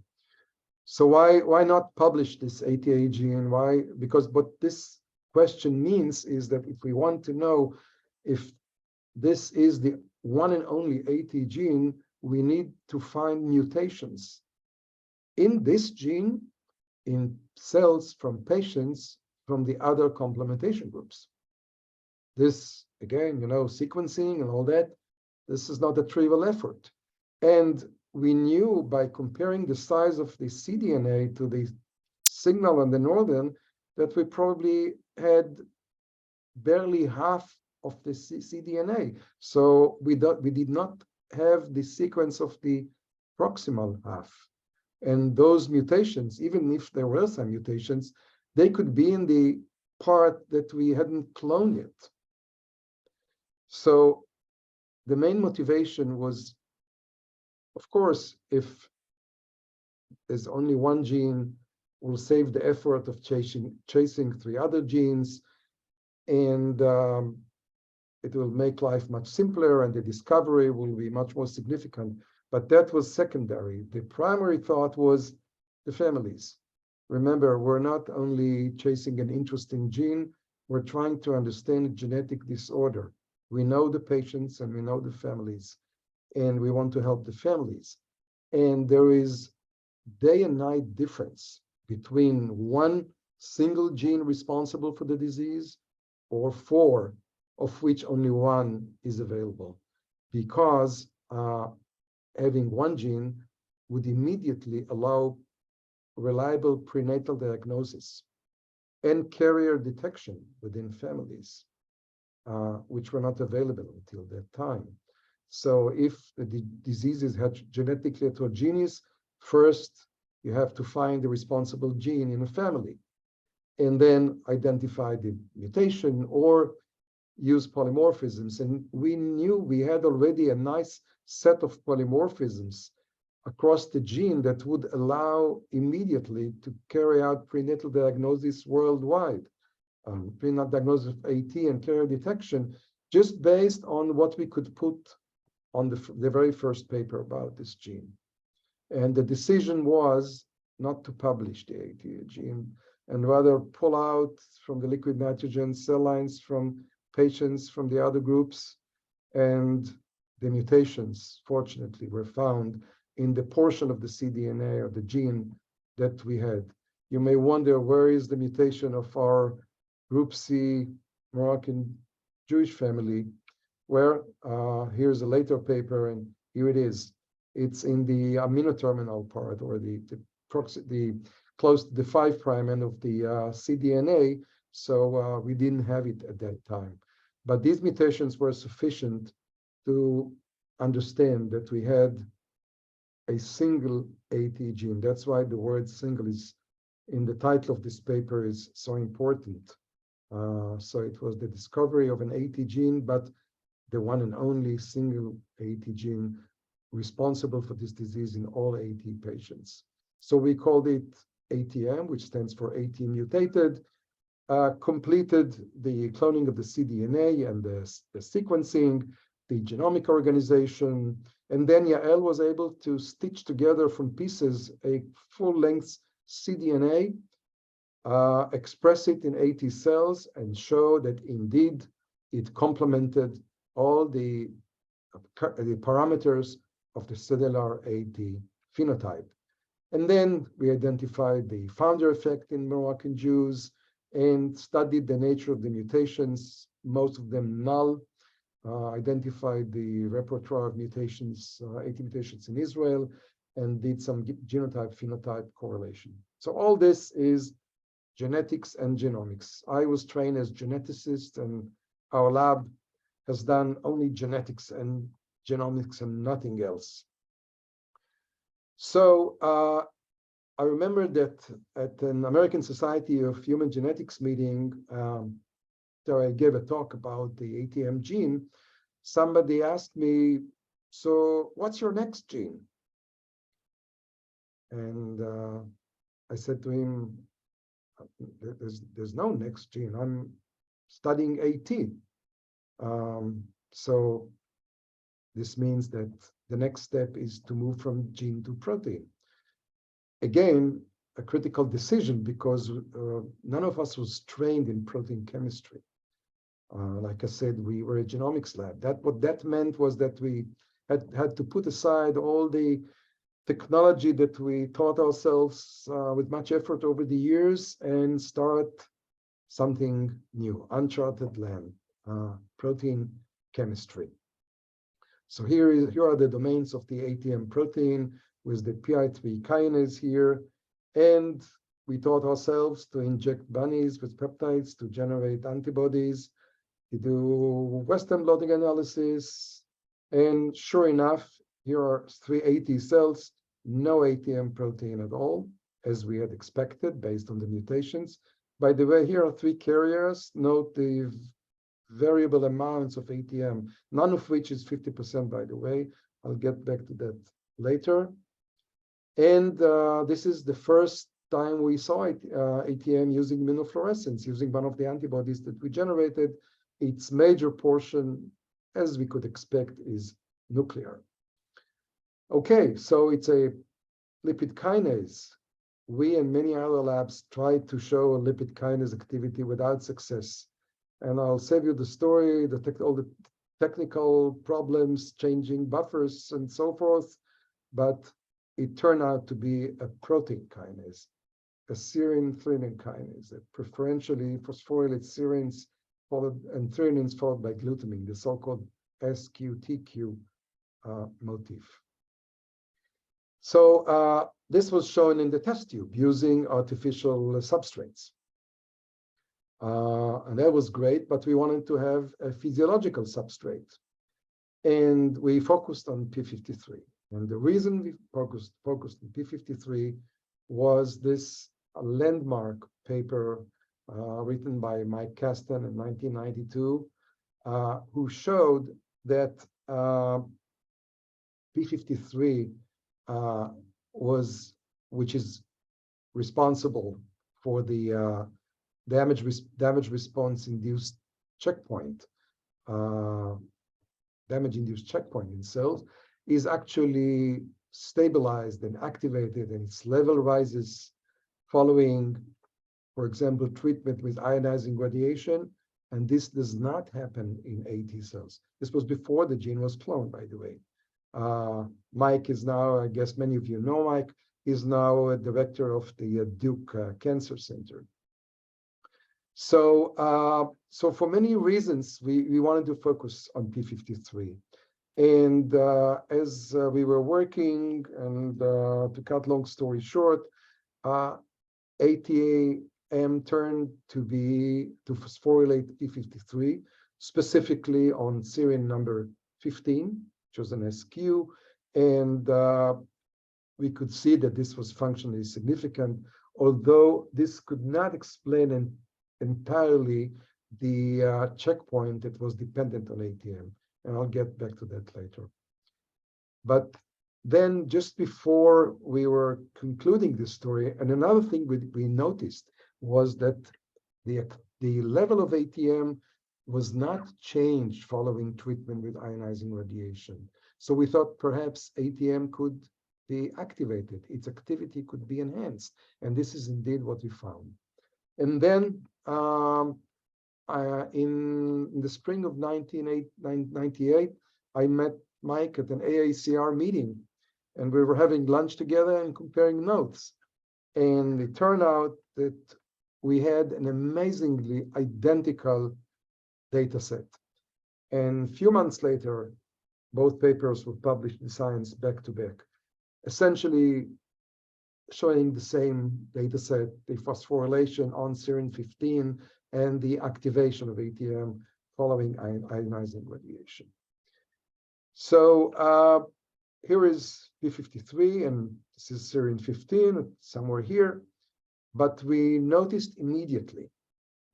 why not publish this ATA gene? Why? Because what this question means is that if we want to know if this is the one and only AT gene, we need to find mutations in this gene in cells from patients from the other complementation groups. This, again, you know, sequencing and all that, this is not a trivial effort. And we knew by comparing the size of the cDNA to the signal on the northern that we probably had barely half of the cDNA. So we did not have the sequence of the proximal half. And those mutations, even if there were some mutations, they could be in the part that we hadn't cloned yet. So the main motivation was, of course, if there's only one gene, we'll save the effort of chasing 3 other genes, and it will make life much simpler, and the discovery will be much more significant. But that was secondary. The primary thought was the families. Remember, we're not only chasing an interesting gene, we're trying to understand genetic disorder. We know the patients and we know the families, and we want to help the families. And there is day and night difference between one single gene responsible for the disease or 4, of which only 1 is available, because having one gene would immediately allow reliable prenatal diagnosis and carrier detection within families, which were not available until that time. So if the disease is genetically heterogeneous, first you have to find the responsible gene in a family, and then identify the mutation or use polymorphisms. And we knew we had already a nice set of polymorphisms across the gene that would allow immediately to carry out prenatal diagnosis worldwide, prenatal diagnosis of AT and carrier detection, just based on what we could put on the very first paper about this gene. And the decision was not to publish the AT gene, and rather pull out from the liquid nitrogen cell lines from patients from the other groups. And the mutations, fortunately, were found in the portion of the cDNA or the gene that we had. You may wonder, where is the mutation of our Group C Moroccan Jewish family? Where here's a later paper, and here it is. It's in the amino terminal part, or the close to the 5' end of the cDNA. So we didn't have it at that time. But these mutations were sufficient to understand that we had a single AT gene. That's why the word single is in the title of this paper is so important. So it was the discovery of an AT gene, but the one and only single AT gene responsible for this disease in all AT patients. So we called it ATM, which stands for AT mutated, completed the cloning of the cDNA and the sequencing, the genomic organization, and then Yael was able to stitch together from pieces a full-length cDNA, express it in AT cells, and show that indeed it complemented all the parameters of the cellular AT phenotype. And then we identified the founder effect in Moroccan Jews and studied the nature of the mutations, most of them null, identified the repertoire of mutations, AT mutations in Israel, and did some genotype-phenotype correlation. So all this is genetics and genomics. I was trained as geneticist, and our lab has done only genetics and genomics and nothing else. So I remember that at an American Society of Human Genetics meeting, there I gave a talk about the ATM gene. Somebody asked me, so what's your next gene? And I said to him, there's no next gene. I'm studying AT. So this means that the next step is to move from gene to protein. Again, a critical decision because none of us was trained in protein chemistry. Like I said, we were a genomics lab. What that meant was that we had to put aside all the technology that we taught ourselves with much effort over the years and start something new, uncharted land, protein chemistry. So here are the domains of the ATM protein with the PI3 kinase here. And we taught ourselves to inject bunnies with peptides to generate antibodies, to do Western blotting analysis. And sure enough, here are 380 cells, no ATM protein at all, as we had expected based on the mutations. By the way, here are 3 carriers. Note the variable amounts of ATM, none of which is 50%, by the way. I'll get back to that later. And this is the first time we saw ATM using immunofluorescence, using one of the antibodies that we generated. Its major portion, as we could expect, is nuclear. Okay, so it's a lipid kinase. We and many other labs tried to show a lipid kinase activity without success. And I'll save you the story, all the technical problems, changing buffers and so forth. But it turned out to be a protein kinase, a serine-threonine kinase that preferentially phosphorylates serines and threonines followed by glutamine, the so-called SQTQ motif. So this was shown in the test tube using artificial substrates. And that was great, but we wanted to have a physiological substrate. And we focused on P53. And the reason we focused on P53 was this landmark paper written by Mike Kasten in 1992, who showed that P53 which is responsible for the damage response induced checkpoint, damage-induced checkpoint in cells, is actually stabilized and activated, and its level rises following, for example, treatment with ionizing radiation, and this does not happen in AT cells. This was before the gene was cloned, by the way. Mike is now, I guess many of you know Mike, is now a director of the Duke Cancer Center. So, so for many reasons, we wanted to focus on P53. And as we were working, and to cut long story short, ATM turned to phosphorylate P53, specifically on serine number 15, which was an SQ. And we could see that this was functionally significant, although this could not explain entirely the checkpoint that was dependent on ATM. And I'll get back to that later. But then just before we were concluding this story, and another thing we noticed was that the level of ATM was not changed following treatment with ionizing radiation. So we thought perhaps ATM could be activated, its activity could be enhanced. And this is indeed what we found. And then in the spring of 1998, I met Mike at an AACR meeting, and we were having lunch together and comparing notes. And it turned out that we had an amazingly identical data set. And a few months later, both papers were published in Science back to back, essentially showing the same data set, the phosphorylation on serine 15 and the activation of ATM following ionizing radiation. So here is p53, and this is serine 15, somewhere here. But we noticed immediately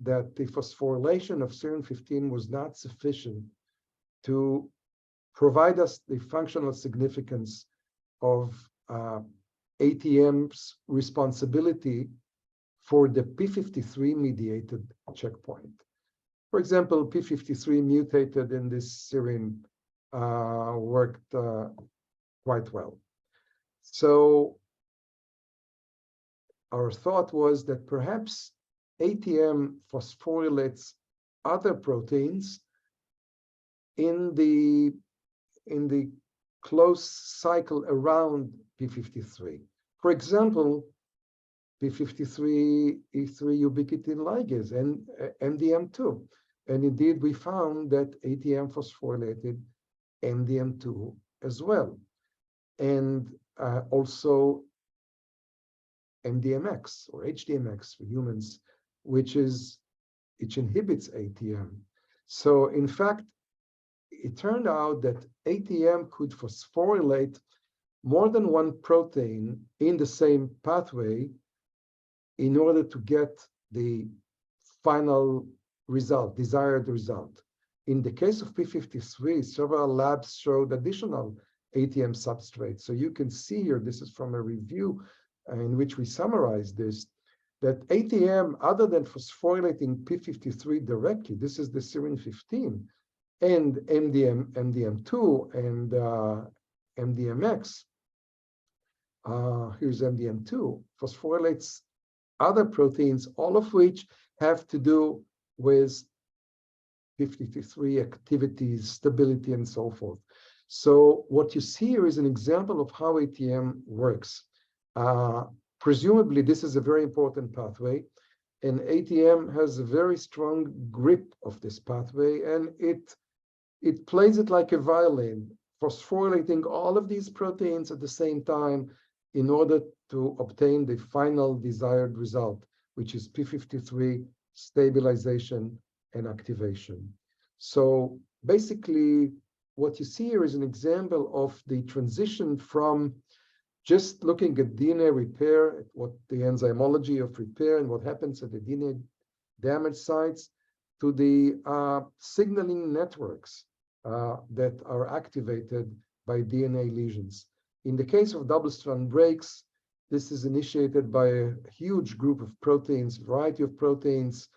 that the phosphorylation of serine 15 was not sufficient to provide us the functional significance of ATM's responsibility for the p53 mediated checkpoint. For example, p53 mutated in this serine worked quite well. So our thought was that perhaps ATM phosphorylates other proteins in the close cycle around p53. For example, p53 E3 ubiquitin ligase and MDM2. And indeed, we found that ATM phosphorylated MDM2 as well. And also MDMX or HDMX for humans, which inhibits ATM. So in fact, it turned out that ATM could phosphorylate more than one protein in the same pathway in order to get the final result, desired result. In the case of p53, several labs showed additional ATM substrates. So you can see here, this is from a review in which we summarize this, that ATM, other than phosphorylating p53 directly, this is the serine 15, and MDM2 and MDMX, here's MDM2, phosphorylates other proteins, all of which have to do with p53 activities, stability, and so forth. So what you see here is an example of how ATM works. Presumably, this is a very important pathway, and ATM has a very strong grip of this pathway, and it plays it like a violin, phosphorylating all of these proteins at the same time in order to obtain the final desired result, which is p53 stabilization and activation. So basically, what you see here is an example of the transition from just looking at DNA repair, at what the enzymology of repair and what happens at the DNA damage sites, to the signaling networks that are activated by DNA lesions. In the case of double-strand breaks, this is initiated by a huge group of proteins, variety of proteins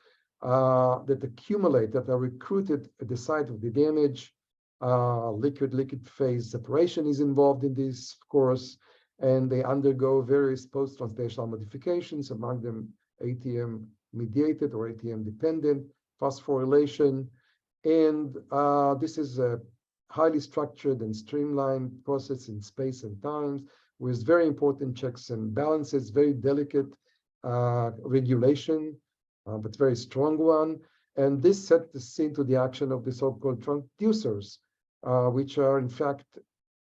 that accumulate, that are recruited at the site of the damage. Liquid-liquid phase separation is involved in this, of course, and they undergo various post-translational modifications, among them ATM-mediated or ATM-dependent phosphorylation. And this is a highly structured and streamlined process in space and time with very important checks and balances, very delicate regulation, but very strong one. And this set the scene to the action of the so-called transducers, which are in fact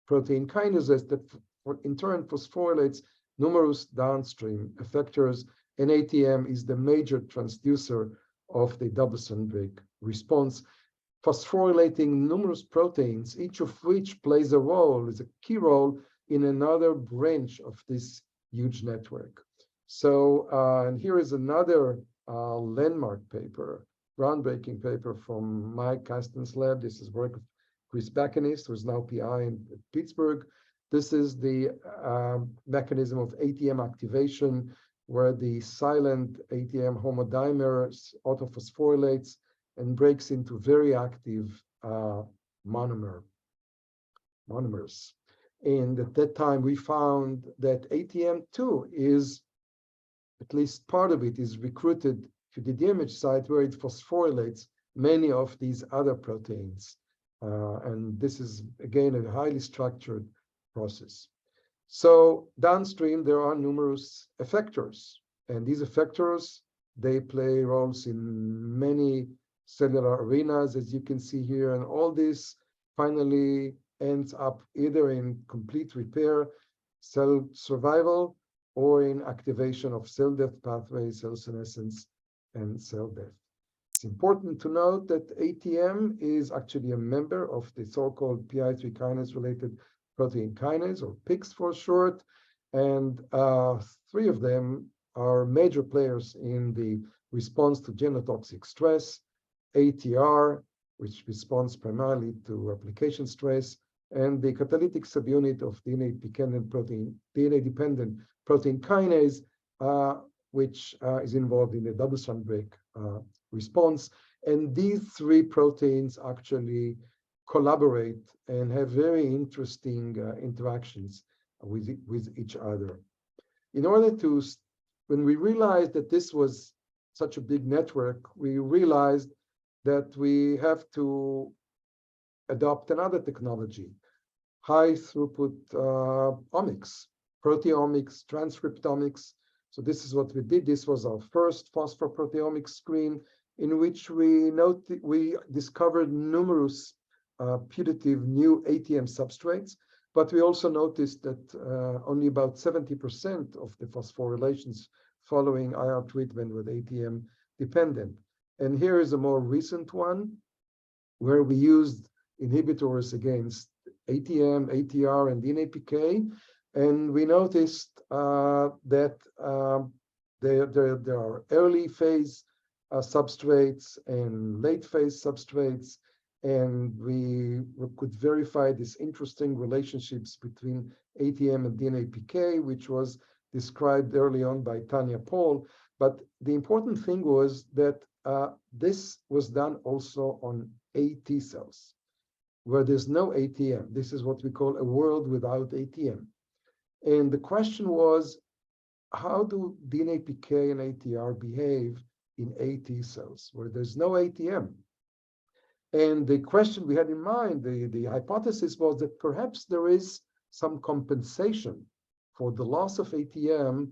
protein kinases that in turn phosphorylates numerous downstream effectors, and ATM is the major transducer of the double-strand break response, phosphorylating numerous proteins, each of which plays a role, is a key role in another branch of this huge network. So, and here is another landmark paper, groundbreaking paper from Mike Kasten's lab. This is work of Chris Bakanis, who's now PI in Pittsburgh. This is the mechanism of ATM activation, where the silent ATM homodimers autophosphorylates and breaks into very active monomers. And at that time, we found that ATM2 is, at least part of it, is recruited to the damage site where it phosphorylates many of these other proteins. And this is, again, a highly structured process. So downstream, there are numerous effectors. And these effectors, they play roles in many cellular arenas, as you can see here. And all this finally ends up either in complete repair, cell survival, or in activation of cell death pathways, cell senescence, and cell death. It's important to note that ATM is actually a member of the so-called PI3 kinase related protein kinase, or PICs for short, and three of them are major players in the response to genotoxic stress: ATR, which responds primarily to replication stress, and the catalytic subunit of DNA-dependent protein kinase, which is involved in the double-strand break response. And these three proteins actually collaborate and have very interesting interactions with each other. In order to, when we realized that this was such a big network, we realized that we have to adopt another technology: high throughput omics, proteomics, transcriptomics. So this is what we did. This was our first phosphoproteomics screen, in which we discovered numerous putative new ATM substrates, but we also noticed that only about 70% of the phosphorylations following IR treatment were ATM dependent. And here is a more recent one, where we used inhibitors against ATM, ATR, and DNA-PK, and we noticed that there are early phase substrates and late phase substrates, and we could verify these interesting relationships between ATM and DNA-PK, which was described early on by Tanya Paul. But the important thing was that this was done also on AT cells, where there's no ATM. This is what we call a world without ATM. And the question was, how do DNA-PK and ATR behave in AT cells where there's no ATM? And the question we had in mind, the hypothesis was that perhaps there is some compensation for the loss of ATM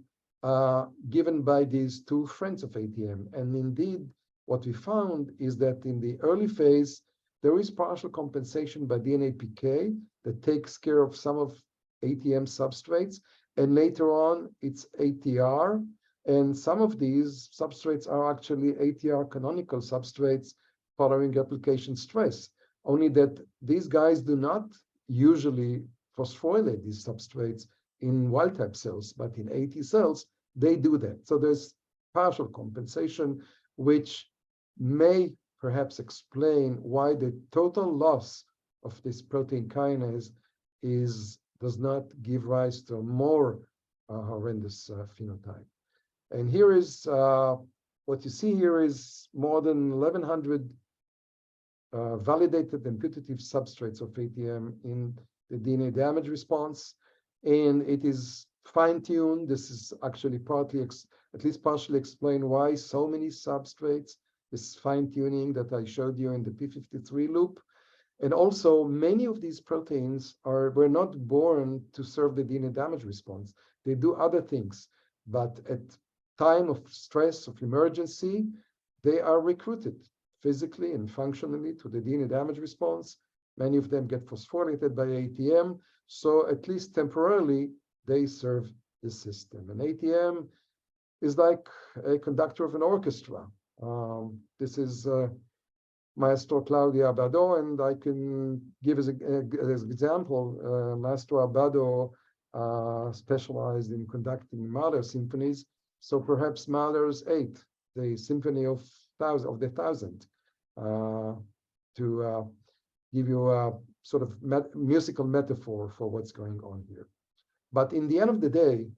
given by these two friends of ATM. And indeed, what we found is that in the early phase, there is partial compensation by DNA-PK that takes care of some of ATM substrates, and later on it's ATR, and some of these substrates are actually ATR canonical substrates following replication stress, only that these guys do not usually phosphorylate these substrates in wild-type cells, but in AT cells, they do that. So there's partial compensation, which may perhaps explain why the total loss of this protein kinase does not give rise to a more horrendous phenotype. And here is what you see here is more than 1,100 validated and putative substrates of ATM in the DNA damage response, and it is fine-tuned. This is actually partly, at least partially explain why so many substrates, this fine-tuning that I showed you in the p53 loop. And also, many of these proteins were not born to serve the DNA damage response. They do other things, but at time of stress, of emergency, they are recruited physically and functionally to the DNA damage response. Many of them get phosphorylated by ATM, so at least temporarily, they serve the system. And ATM is like a conductor of an orchestra. This is Maestro Claudio Abbado, and I can give as an example, Maestro Abbado specialized in conducting Mahler symphonies, so perhaps Mahler's 8, the Symphony of the Thousand, to give you a sort of musical metaphor for what's going on here. But in the end of the day,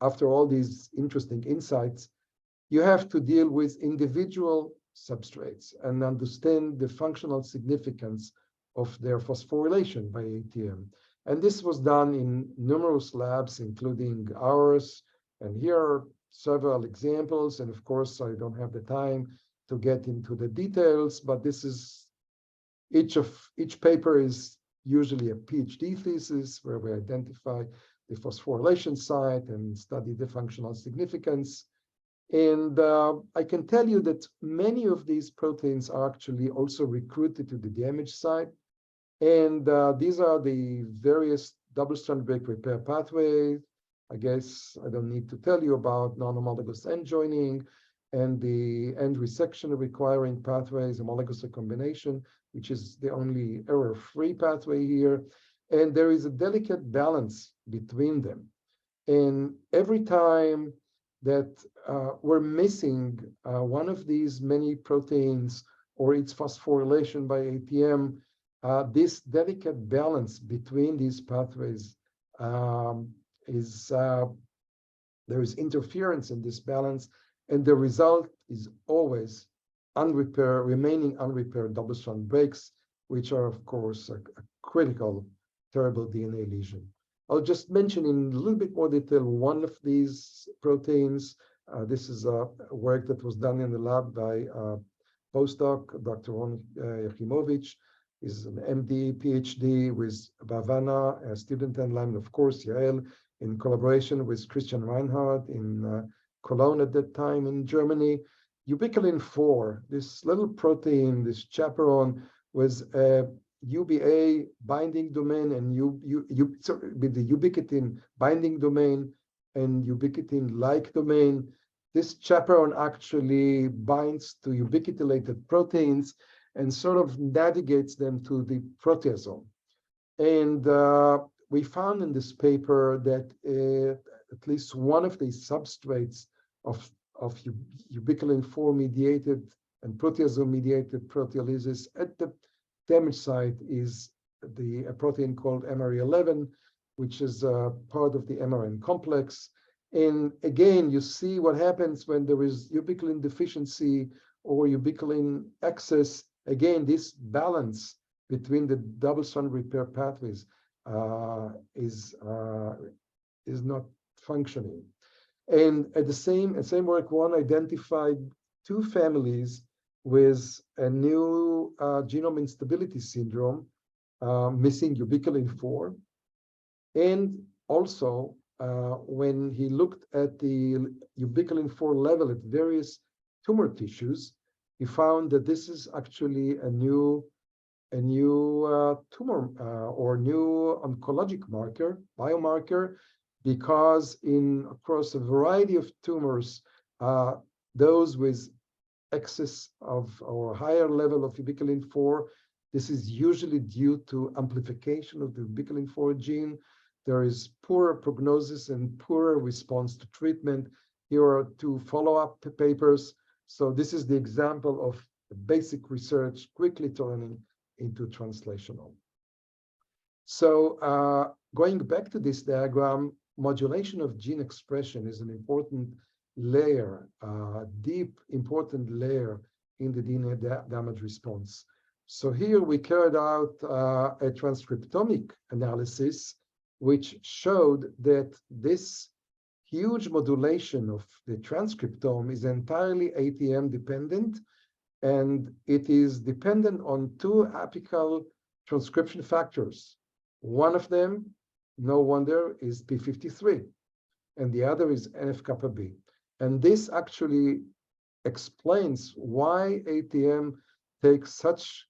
after all these interesting insights, you have to deal with individual substrates and understand the functional significance of their phosphorylation by ATM. And this was done in numerous labs, including ours. And here are several examples. And of course, I don't have the time to get into the details, but this is each paper is usually a PhD thesis where we identify the phosphorylation site and study the functional significance. And I can tell you that many of these proteins are actually also recruited to the damage site. And these are the various double-strand break repair pathways. I guess I don't need to tell you about non-homologous end joining and the end resection requiring pathways, homologous recombination, which is the only error-free pathway here. And there is a delicate balance between them. And every time that we're missing one of these many proteins or its phosphorylation by ATM, this delicate balance between these pathways there is interference in this balance, and the result is always remaining unrepaired double-strand breaks, which are, of course, a critical, terrible DNA lesion. I'll just mention in a little bit more detail one of these proteins. This is a work that was done in the lab by postdoc, Dr. Ron Yachimovich. Is an MD, PhD with Bhavana, a student and line, of course, Yael, in collaboration with Christian Reinhardt in Cologne at that time in Germany. Ubiquitin 4, this little protein, this chaperone, was a UBA binding domain and with the ubiquitin binding domain and ubiquitin-like domain. This chaperone actually binds to ubiquitinated proteins and sort of navigates them to the proteasome. And we found in this paper that at least one of the substrates of ubiquitin-4 mediated and proteasome mediated proteolysis at the damage site is a protein called MRE11, which is part of the MRN complex. And again, you see what happens when there is ubiquitin deficiency or ubiquitin excess. Again, this balance between the double-strand repair pathways is not functioning. And at the same work, one identified two families with a new genome instability syndrome, missing ubiquitin-4. And also, when he looked at the ubiquitin-4 level at various tumor tissues, he found that this is actually a new tumor or new oncologic biomarker, because across a variety of tumors, those with excess of or higher level of ubiquitin-4, this is usually due to amplification of the ubiquitin-4 gene. There is poorer prognosis and poorer response to treatment. Here are two follow-up papers. So this is the example of basic research quickly turning into translational. So going back to this diagram, modulation of gene expression is an important layer, deep, important layer in the DNA damage response. So here we carried out a transcriptomic analysis, which showed that this huge modulation of the transcriptome is entirely ATM dependent, and it is dependent on two apical transcription factors. One of them, no wonder, is p53, and the other is NF-kappa B. And this actually explains why ATM takes such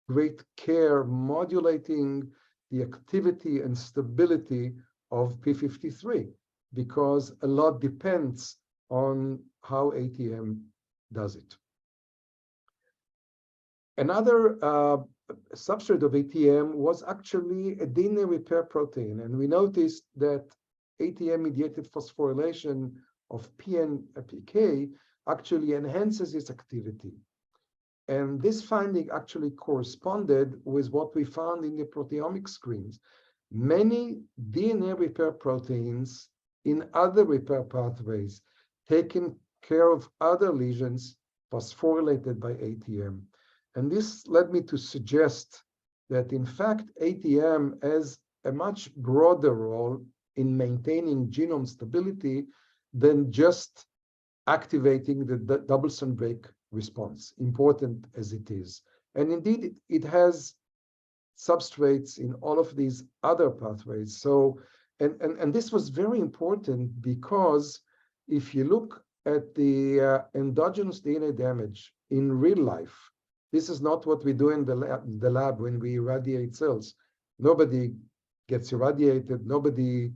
great care modulating the activity and stability of p53, because a lot depends on how ATM does it. Another substrate of ATM was actually a DNA repair protein, and we noticed that ATM-mediated phosphorylation of PNPK actually enhances its activity. And this finding actually corresponded with what we found in the proteomic screens. Many DNA repair proteins in other repair pathways taking care of other lesions phosphorylated by ATM. And this led me to suggest that, in fact, ATM has a much broader role in maintaining genome stability than just activating the double-strand break response, important as it is. And indeed, it has substrates in all of these other pathways. So, and this was very important, because if you look at the endogenous DNA damage in real life, this is not what we do in the lab when we irradiate cells. Nobody gets irradiated, nobody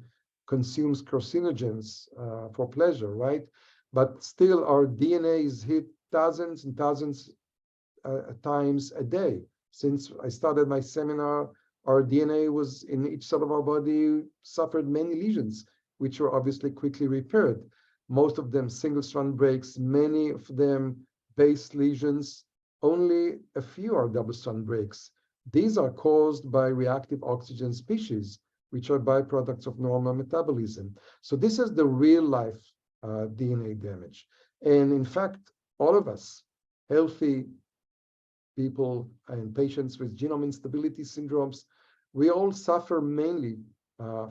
consumes carcinogens for pleasure, right? but still our DNA is hit thousands and thousands times a day. Since I started my seminar, our DNA was in each cell of our body, suffered many lesions, which were obviously quickly repaired. Most of them single-strand breaks, many of them base lesions. Only a few are double-strand breaks. These are caused by reactive oxygen species, which are byproducts of normal metabolism. So this is the real-life DNA damage. And in fact, all of us, healthy people and patients with genome instability syndromes, we all suffer mainly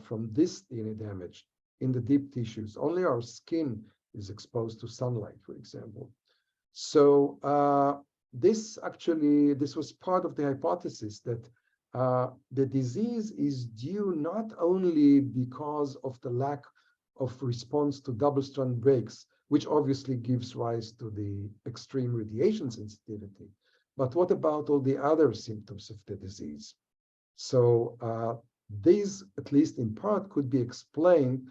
from this DNA damage in the deep tissues. Only our skin is exposed to sunlight, for example. So this was part of the hypothesis that the disease is due not only because of the lack of response to double-strand breaks, which obviously gives rise to the extreme radiation sensitivity, but what about all the other symptoms of the disease? So these, at least in part, could be explained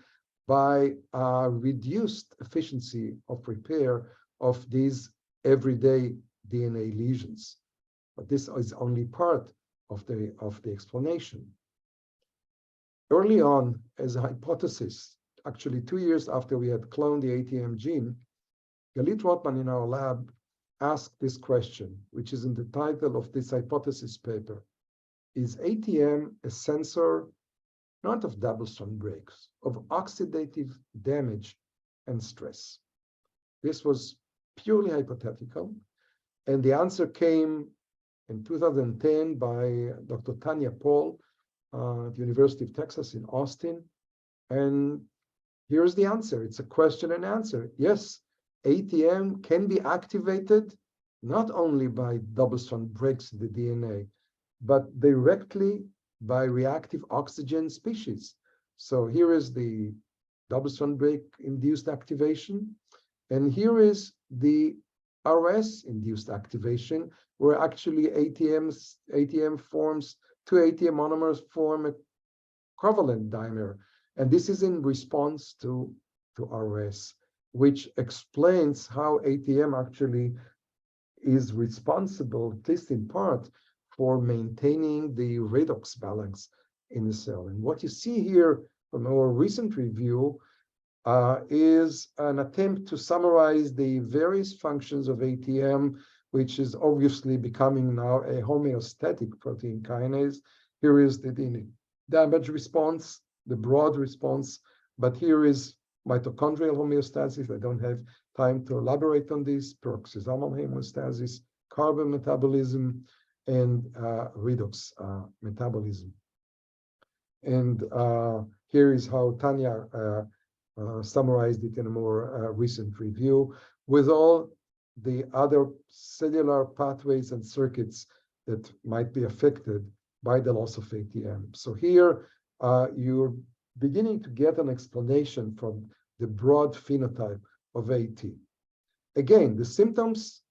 by reduced efficiency of repair of these everyday DNA lesions. But this is only part of the explanation. Early on, as a hypothesis, actually 2 years after we had cloned the ATM gene, Galit Rotman in our lab asked this question, which is in the title of this hypothesis paper. Is ATM a sensor not of double-strand breaks, of oxidative damage and stress? This was purely hypothetical, and the answer came in 2010 by Dr. Tanya Paul at the University of Texas in Austin. And here's the answer. It's a question and answer. Yes, ATM can be activated not only by double-strand breaks in the DNA, but directly by reactive oxygen species. So here is the double-strand break-induced activation, and here is the RS-induced activation, where actually ATM forms, two ATM monomers form a covalent dimer, and this is in response to RS, which explains how ATM actually is responsible, at least in part, for maintaining the redox balance in the cell. And what you see here from our recent review is an attempt to summarize the various functions of ATM, which is obviously becoming now a homeostatic protein kinase. Here is the DNA damage response, the broad response, but here is mitochondrial homeostasis. I don't have time to elaborate on this, peroxisomal homeostasis, carbon metabolism, and redox metabolism. And here is how Tanya summarized it in a more recent review, with all the other cellular pathways and circuits that might be affected by the loss of ATM. So here you're beginning to get an explanation from the broad phenotype of AT. Again, the symptoms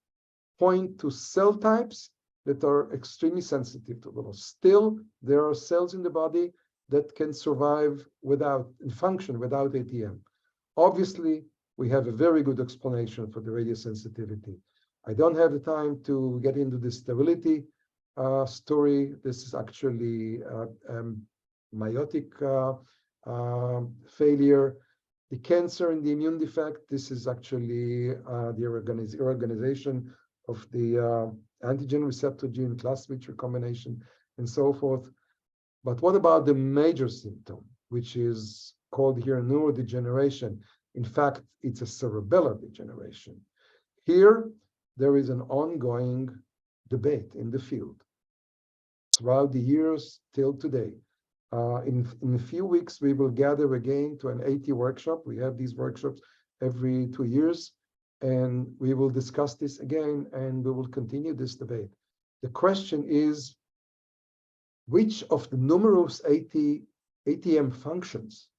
point to cell types that are extremely sensitive to the loss. Still, there are cells in the body that can survive without and function without ATM. Obviously, we have a very good explanation for the radiosensitivity. I don't have the time to get into the sterility story. This is actually meiotic failure. The cancer and the immune defect, this is actually the reorganization of the antigen receptor gene class switch recombination and so forth. But what about the major symptom, which is called here neurodegeneration? In fact, it's a cerebellar degeneration. Here, there is an ongoing debate in the field throughout the years till today. In a few weeks, we will gather again to an AT workshop. We have these workshops every 2 years, and we will discuss this again, and we will continue this debate. The question is, which of the numerous ATM functions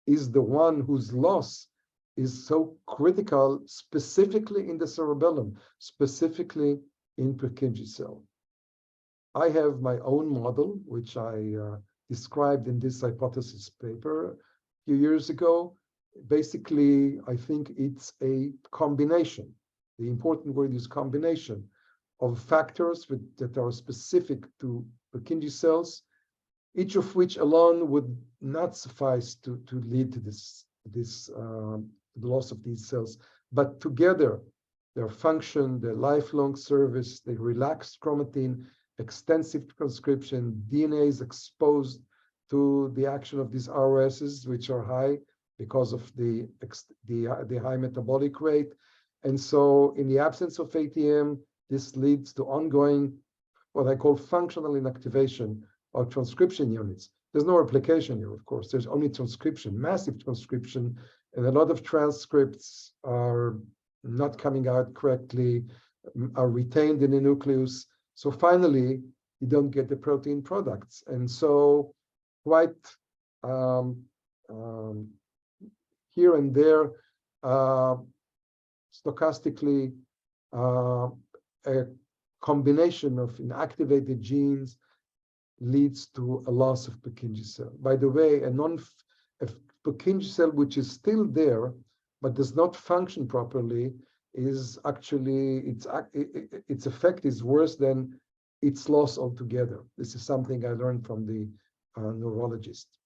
is the one whose loss is so critical, specifically in the cerebellum, specifically in Purkinje cell? I have my own model, which I described in this hypothesis paper a few years ago. basically, I think it's a combination. The important word is combination of factors that are specific to Purkinje cells, each of which alone would not suffice to lead to the loss of these cells, but together, their function, their lifelong service, the relaxed chromatin, extensive transcription, DNA is exposed to the action of these RSs, which are high because of the high metabolic rate. And so in the absence of ATM, this leads to ongoing, what I call functional inactivation of transcription units. There's no replication here, of course. There's only transcription, massive transcription, and a lot of transcripts are not coming out correctly, are retained in the nucleus. So finally, you don't get the protein products. And so quite here and there, stochastically, a combination of inactivated genes leads to a loss of Purkinje cell. By the way, a Purkinje cell which is still there but does not function properly is actually its effect is worse than its loss altogether. This is something I learned from the neurologist.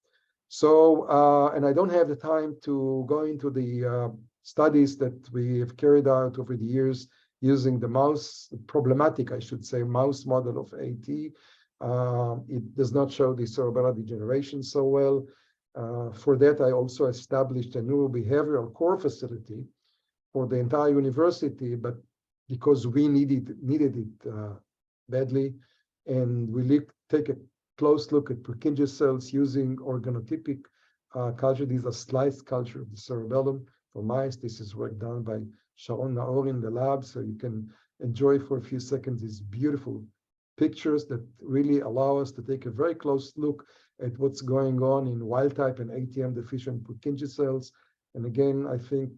So, and I don't have the time to go into the studies that we have carried out over the years using the mouse, problematic, I should say, mouse model of AT. It does not show the cerebellar degeneration so well. For that, I also established a neurobehavioral core facility for the entire university, but because we needed it badly, and we take a close look at Purkinje cells using organotypic culture. These are sliced culture of the cerebellum for mice. This is work done by Sharon Naor in the lab, so you can enjoy for a few seconds these beautiful pictures that really allow us to take a very close look at what's going on in wild type and ATM deficient Purkinje cells. And again, I think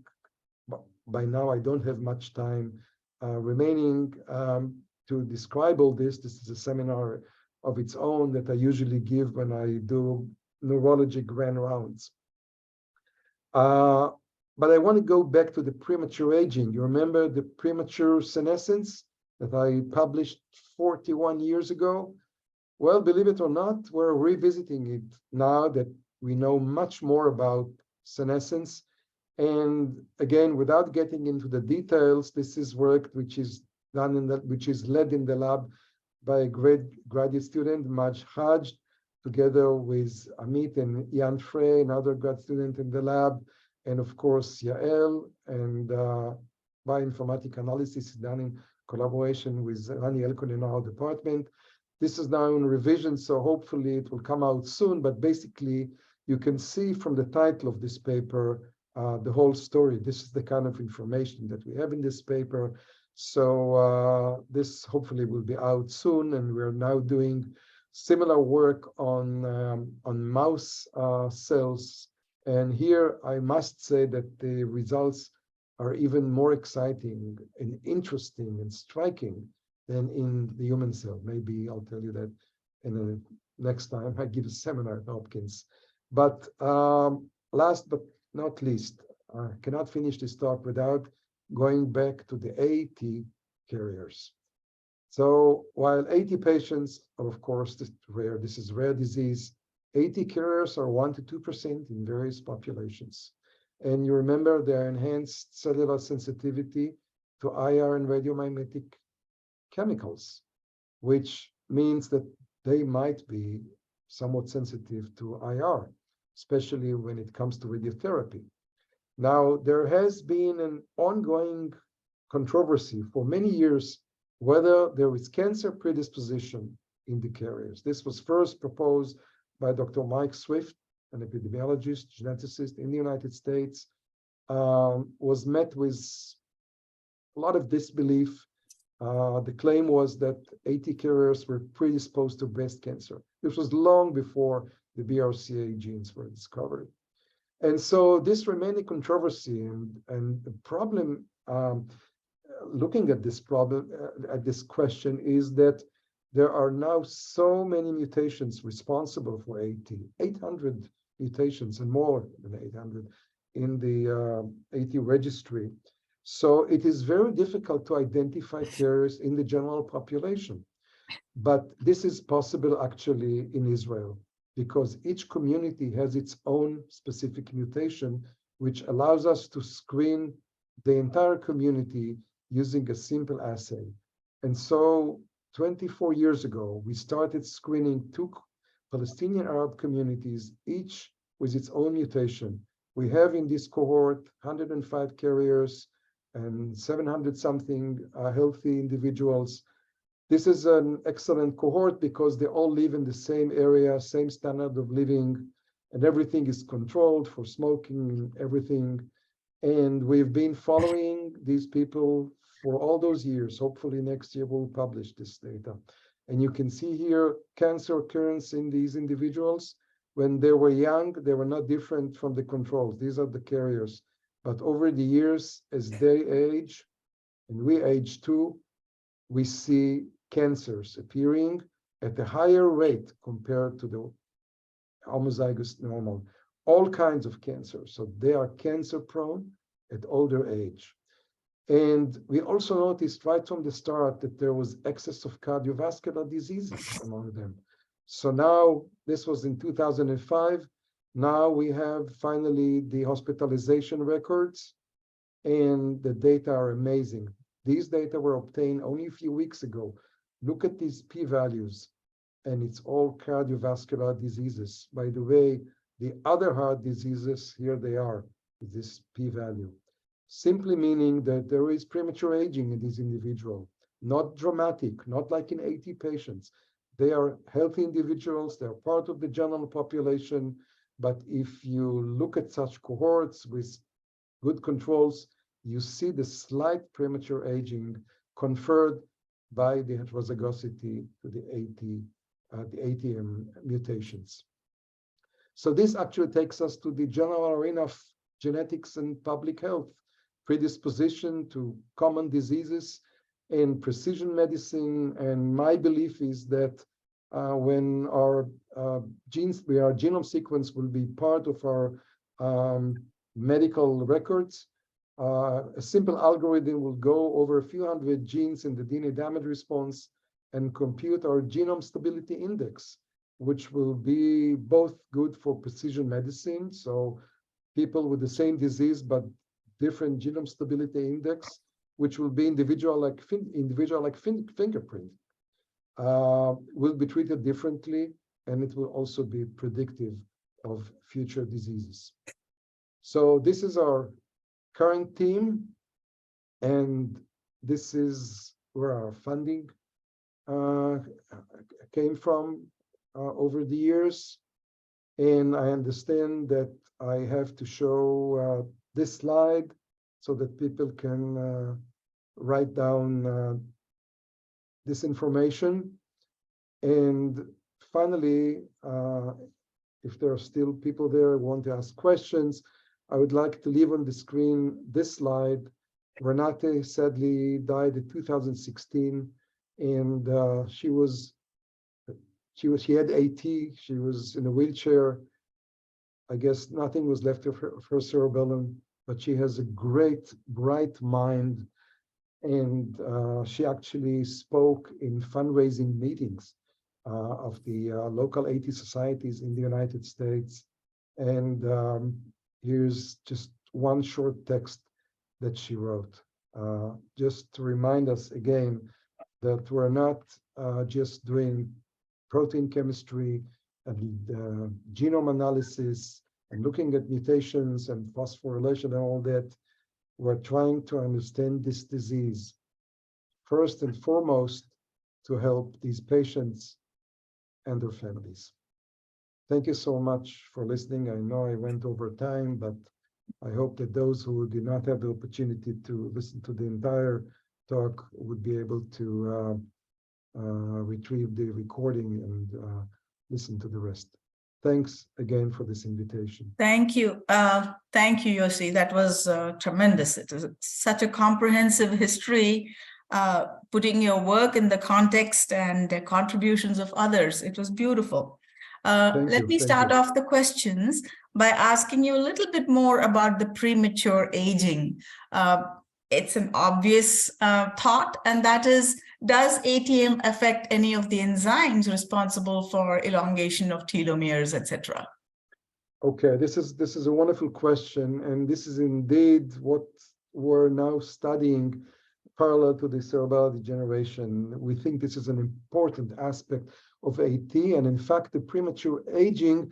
by now I don't have much time remaining to describe all this. This is a seminar of its own that I usually give when I do neurology grand rounds. But I want to go back to the premature aging. You remember the premature senescence that I published 41 years ago? Well, believe it or not, we're revisiting it now that we know much more about senescence. And again, without getting into the details, this is work which is done which is led in the lab by a great graduate student, Maj Haj, together with Amit and Jan Frey, another grad student in the lab, and of course, Yael, and bioinformatic analysis is done in collaboration with Rani Elkon in our department. This is now in revision, so hopefully it will come out soon, but basically you can see from the title of this paper the whole story. This is the kind of information that we have in this paper. So this hopefully will be out soon, and we're now doing similar work on mouse cells. And here I must say that the results are even more exciting and interesting and striking than in the human cell. Maybe I'll tell you that in the next time I give a seminar at Hopkins. But last but not least, I cannot finish this talk without going back to the AT carriers. So while AT patients are, of course, this is rare disease, AT carriers are 1% to 2% in various populations. And you remember their enhanced cellular sensitivity to IR and radiomimetic chemicals, which means that they might be somewhat sensitive to IR, especially when it comes to radiotherapy. Now, there has been an ongoing controversy for many years whether there is cancer predisposition in the carriers. This was first proposed by Dr. Mike Swift, an epidemiologist, geneticist in the United States, was met with a lot of disbelief. The claim was that AT carriers were predisposed to breast cancer. This was long before the BRCA genes were discovered. And so this remained a controversy, and the problem, looking at this problem, at this question, is that there are now so many mutations responsible for AT, 800 mutations and more than 800 in the AT registry. So it is very difficult to identify carriers in the general population. But this is possible actually in Israel, because each community has its own specific mutation, which allows us to screen the entire community using a simple assay. And so 24 years ago, we started screening two Palestinian Arab communities, each with its own mutation. We have in this cohort 105 carriers and 700 something healthy individuals. This is an excellent cohort because they all live in the same area, same standard of living, and everything is controlled for smoking and everything. And we've been following these people for all those years. Hopefully next year we'll publish this data. And you can see here cancer occurrence in these individuals. When they were young, they were not different from the controls. These are the carriers. But over the years, as they age, and we age too, we see cancers appearing at a higher rate compared to the homozygous normal. All kinds of cancers. So they are cancer prone at older age. And we also noticed right from the start that there was excess of cardiovascular diseases among them. So now, this was in 2005. Now we have finally the hospitalization records, and the data are amazing. These data were obtained only a few weeks ago. Look at these p-values, and it's all cardiovascular diseases. By the way, the other heart diseases, here they are, with this p-value. Simply meaning that there is premature aging in this individual. Not dramatic, not like in 80 patients. They are healthy individuals, they're part of the general population, but if you look at such cohorts with good controls, you see the slight premature aging conferred by the heterozygosity to the ATM mutations. So this actually takes us to the general arena of genetics and public health, predisposition to common diseases and precision medicine. And my belief is that when our genome sequence will be part of our medical records, a simple algorithm will go over a few hundred genes in the DNA damage response and compute our genome stability index, which will be both good for precision medicine. So people with the same disease, but different genome stability index, which will be individual like fingerprint, will be treated differently, and it will also be predictive of future diseases. So this is our current team, and this is where our funding came from over the years. And I understand that I have to show this slide so that people can write down this information. And finally, if there are still people there who want to ask questions, I would like to leave on the screen this slide. Renate sadly died in 2016, and she had AT. She was in a wheelchair. I guess nothing was left of her cerebellum, but she has a great, bright mind. And she actually spoke in fundraising meetings of the local AT societies in the United States. And here's just one short text that she wrote, just to remind us again that we're not just doing protein chemistry and genome analysis and looking at mutations and phosphorylation and all that. We're trying to understand this disease, first and foremost, to help these patients and their families. Thank you so much for listening. I know I went over time, but I hope that those who did not have the opportunity to listen to the entire talk would be able to retrieve the recording and listen to the rest. Thanks again for this invitation. Thank you. Thank you, Yossi. That was tremendous. It was such a comprehensive history, putting your work in the context and the contributions of others. It was beautiful. Let me start off the questions. by asking you a little bit more about the premature aging. It's an obvious thought, and that is, does ATM affect any of the enzymes responsible for elongation of telomeres, etc.? Okay, this is a wonderful question, and this is indeed what we're now studying parallel to the cerebral degeneration. We think this is an important aspect of AT, and in fact, the premature aging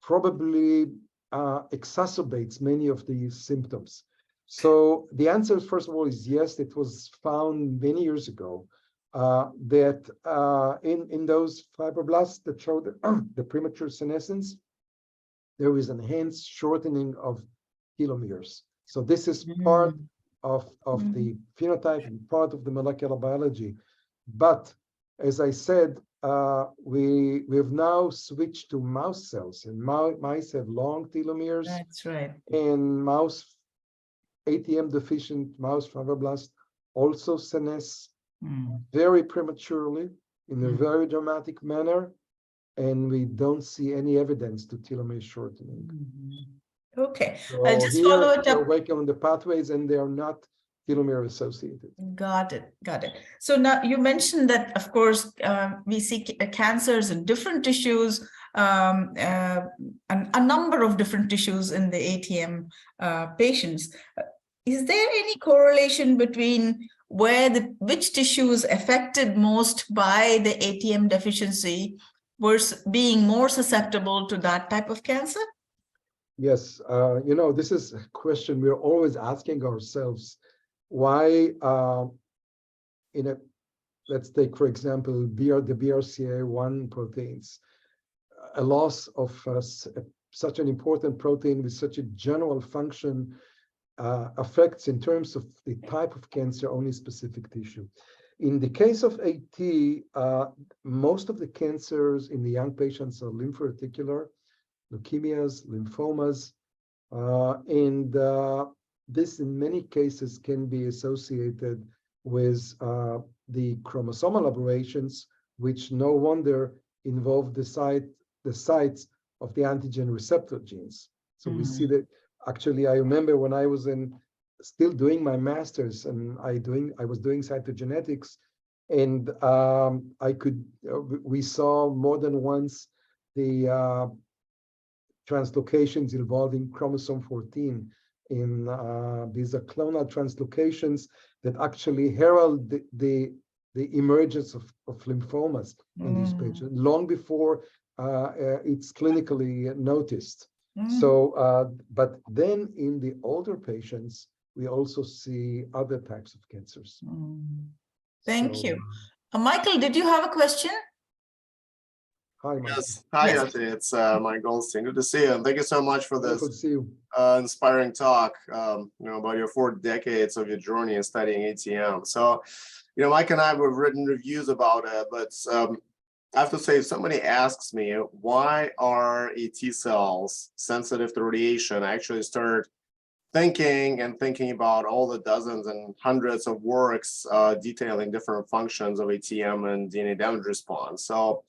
probably exacerbates many of these symptoms. So the answer, first of all, is yes. It was found many years ago that in those fibroblasts that show the premature senescence, there is enhanced shortening of telomeres. So this is part of the phenotype and part of the molecular biology. But as I said, we have now switched to mouse cells, and mice have long telomeres. That's right. And mouse ATM deficient mouse fibroblasts also senesce very prematurely in a very dramatic manner, and we don't see any evidence to telomere shortening. Okay, So I'll just here follow it we're up. working on the pathways, and they are not telomere associated. Got it. So now you mentioned that, of course, we see cancers in different tissues, a number of different tissues in the ATM patients. Is there any correlation between which tissue is affected most by the ATM deficiency versus being more susceptible to that type of cancer? Yes, this is a question we're always asking ourselves. Why, let's take, for example, the BRCA1 proteins, a loss of such an important protein with such a general function affects, in terms of the type of cancer, only specific tissue. In the case of AT, most of the cancers in the young patients are lymphoreticular, leukemias, lymphomas, and this in many cases can be associated with the chromosomal aberrations, which no wonder involve the sites of the antigen receptor genes. So we see that. Actually, I remember when I was still doing my master's, and I was doing cytogenetics, and we saw more than once the translocations involving chromosome 14 in these are clonal translocations that actually herald the emergence of lymphomas in these patients long before it's clinically noticed. So, but then in the older patients, we also see other types of cancers. Thank you. Michael, did you have a question? Hi, Michael. Yes. Hi, Yosef. It's Mike Goldstein. Good to see you. And thank you so much for this inspiring talk, about your 4 decades of your journey in studying ATM. So, Mike and I have written reviews about it, but I have to say, if somebody asks me, why are AT cells sensitive to radiation, I actually start thinking about all the dozens and hundreds of works detailing different functions of ATM and DNA damage response. So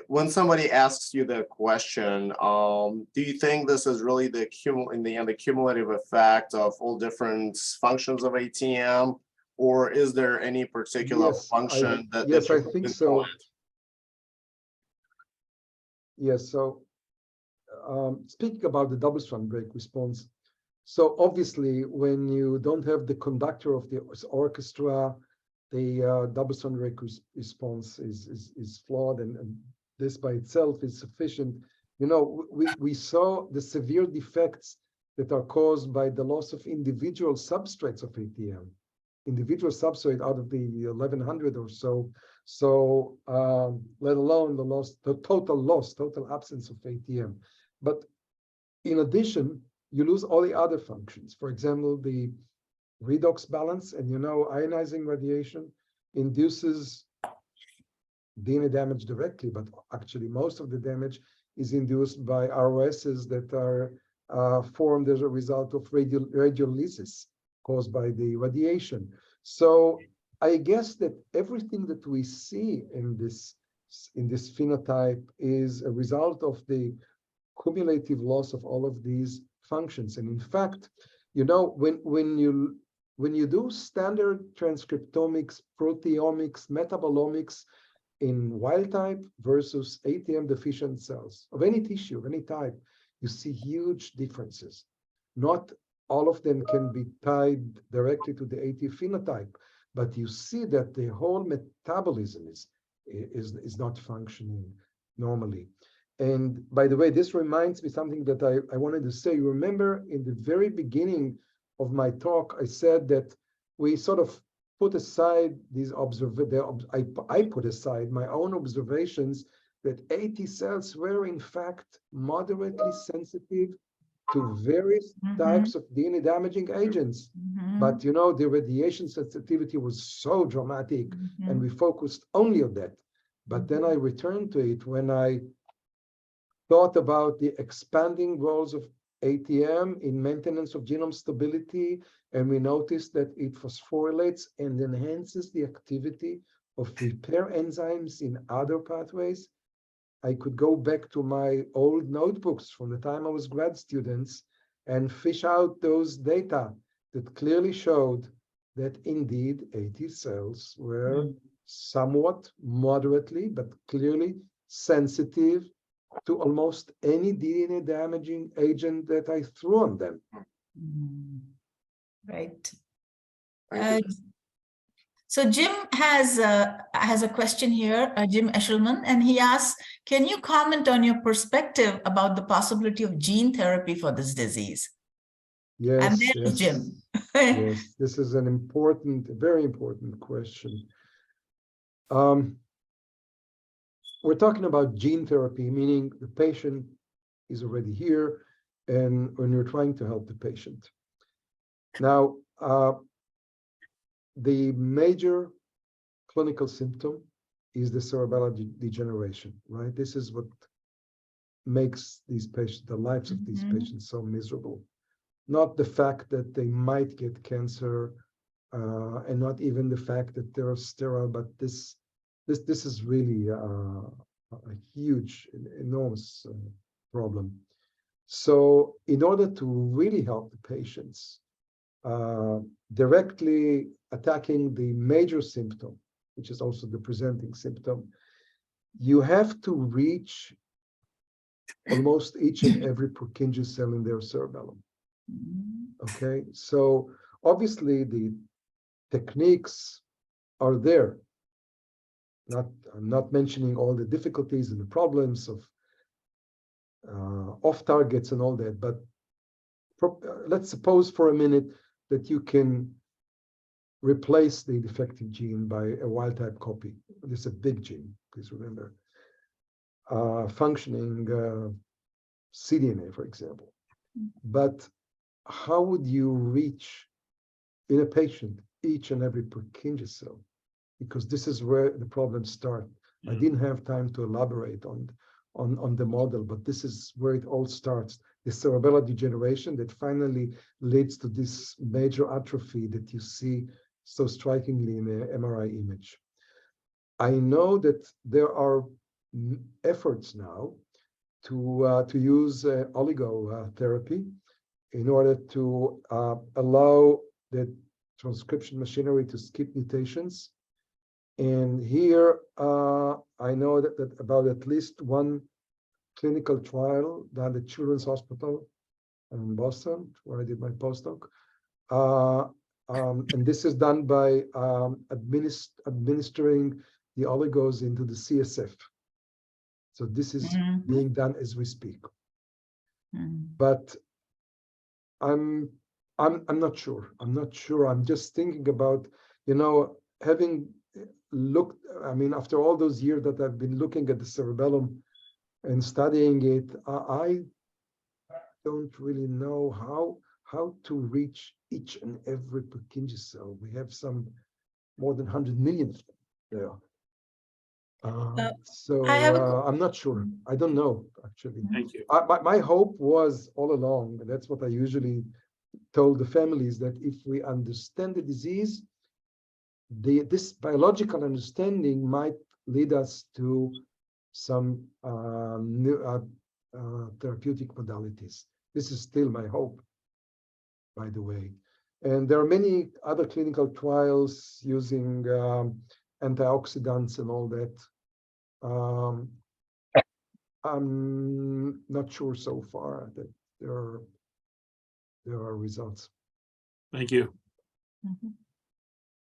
when somebody asks you the question, do you think this is really the cumulative effect of all different functions of ATM, or is there any particular function that I think so. Yes, so speaking about the double-strand break response, so obviously when you don't have the conductor of the orchestra, the double-strand break response is flawed, and this by itself is sufficient. We saw the severe defects that are caused by the loss of individual substrates of ATM, individual substrate out of the 1,100 or so. So let alone the total absence of ATM. But in addition, you lose all the other functions. For example, the redox balance, and ionizing radiation induces DNA damage directly, but actually most of the damage is induced by ROSs that are formed as a result of radiolysis caused by the radiation. So I guess that everything that we see in this phenotype is a result of the cumulative loss of all of these functions. And in fact, you know, when you do standard transcriptomics, proteomics, metabolomics in wild type versus ATM deficient cells of any tissue, of any type, you see huge differences. Not all of them can be tied directly to the AT phenotype, but you see that the whole metabolism is not functioning normally. And by the way, this reminds me something that I wanted to say. You remember in the very beginning of my talk, I said that we sort of put aside these I put aside my own observations that AT cells were in fact moderately sensitive to various types of DNA damaging agents. But you know, the radiation sensitivity was so dramatic and we focused only on that. But then I returned to it when I thought about the expanding roles of ATM in maintenance of genome stability, and we noticed that it phosphorylates and enhances the activity of repair enzymes in other pathways. I could go back to my old notebooks from the time I was grad students and fish out those data that clearly showed that indeed AT cells were somewhat moderately, but clearly sensitive to almost any DNA damaging agent that I threw on them. Right. So Jim has a question here, Jim Eshelman, and he asks, can you comment on your perspective about the possibility of gene therapy for this disease? Yes, and there's Jim. Yes, this is an important, very important question. We're talking about gene therapy, meaning the patient is already here and when you're trying to help the patient. Now, the major clinical symptom is the cerebellar degeneration, right? This is what makes these patients, the lives of these patients so miserable. Not the fact that they might get cancer, and not even the fact that they're sterile, but this is really a huge, enormous problem. So in order to really help the patients, directly attacking the major symptom, which is also the presenting symptom, you have to reach almost each and every Purkinje cell in their cerebellum. Okay, so obviously the techniques are there. I'm not mentioning all the difficulties and the problems of off targets and all that, but let's suppose for a minute that you can replace the defective gene by a wild type copy. This is a big gene, please remember. Functioning cDNA, for example. But how would you reach in a patient each and every Purkinje cell? Because this is where the problems start. I didn't have time to elaborate on the model, but this is where it all starts. The cerebellar degeneration that finally leads to this major atrophy that you see so strikingly in the MRI image. I know that there are efforts now to use oligotherapy in order to allow the transcription machinery to skip mutations. And here, I know that about at least one clinical trial done at Children's Hospital in Boston, where I did my postdoc. And this is done by administering the oligos into the CSF. So this is being done as we speak. But I'm not sure. I'm not sure. I'm just thinking about, you know, having looked, I mean, after all those years that I've been looking at the cerebellum and studying it, I don't really know how to reach each and every Purkinje cell. We have some more than 100 million of them there. I'm not sure. I don't know, actually. Thank you. My hope was all along, and that's what I usually told the families, that if we understand the disease, this biological understanding might lead us to some therapeutic modalities. This is still my hope, by the way. And there are many other clinical trials using antioxidants and all that. I'm not sure so far that there are results. Thank you.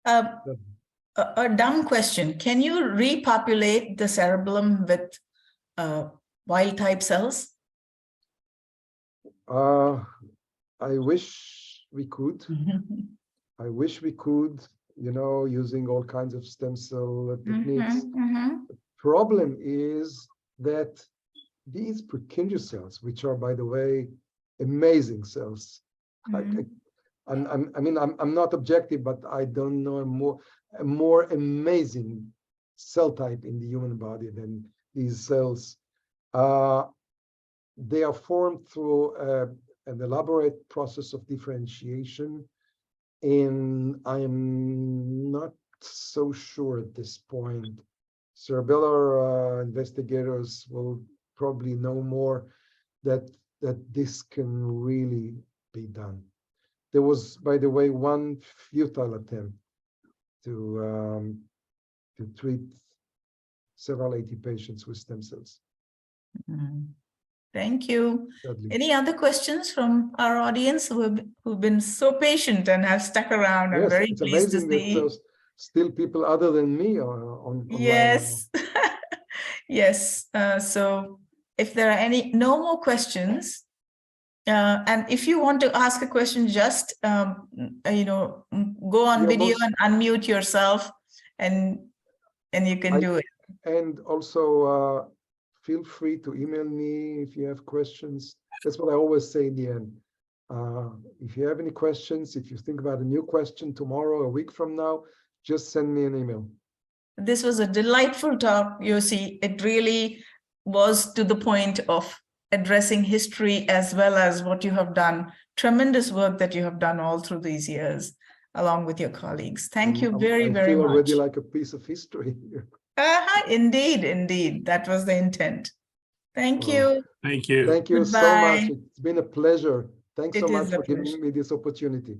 A dumb question. Can you repopulate the cerebellum with wild type cells? I wish we could. I wish we could, using all kinds of stem cell techniques. The problem is that these Purkinje cells, which are, by the way, amazing cells. I'm not objective, but I don't know a more amazing cell type in the human body than these cells. They are formed through an elaborate process of differentiation, and I'm not so sure at this point. Cerebellar investigators will probably know more that this can really be done. There was, by the way, one futile attempt to treat several 80 patients with stem cells. Thank you. Sadly. Any other questions from our audience who've been so patient and have stuck around? I'm very it's pleased to amazing see. that there's still people other than me on Yes. Yes. So if there are no more questions, and if you want to ask a question, just go on video and unmute yourself, and you can do it. And also feel free to email me if you have questions. That's what I always say in the end. If you have any questions, if you think about a new question tomorrow, a week from now, just send me an email. This was a delightful talk, Yossi. It really was to the point of addressing history as well as what you have done. Tremendous work that you have done all through these years, along with your colleagues. Thank you very, very much. I feel already like a piece of history here. Indeed, indeed. That was the intent. Thank you. Thank you. Thank you so much. It's been a pleasure. Thanks so much for giving me this opportunity.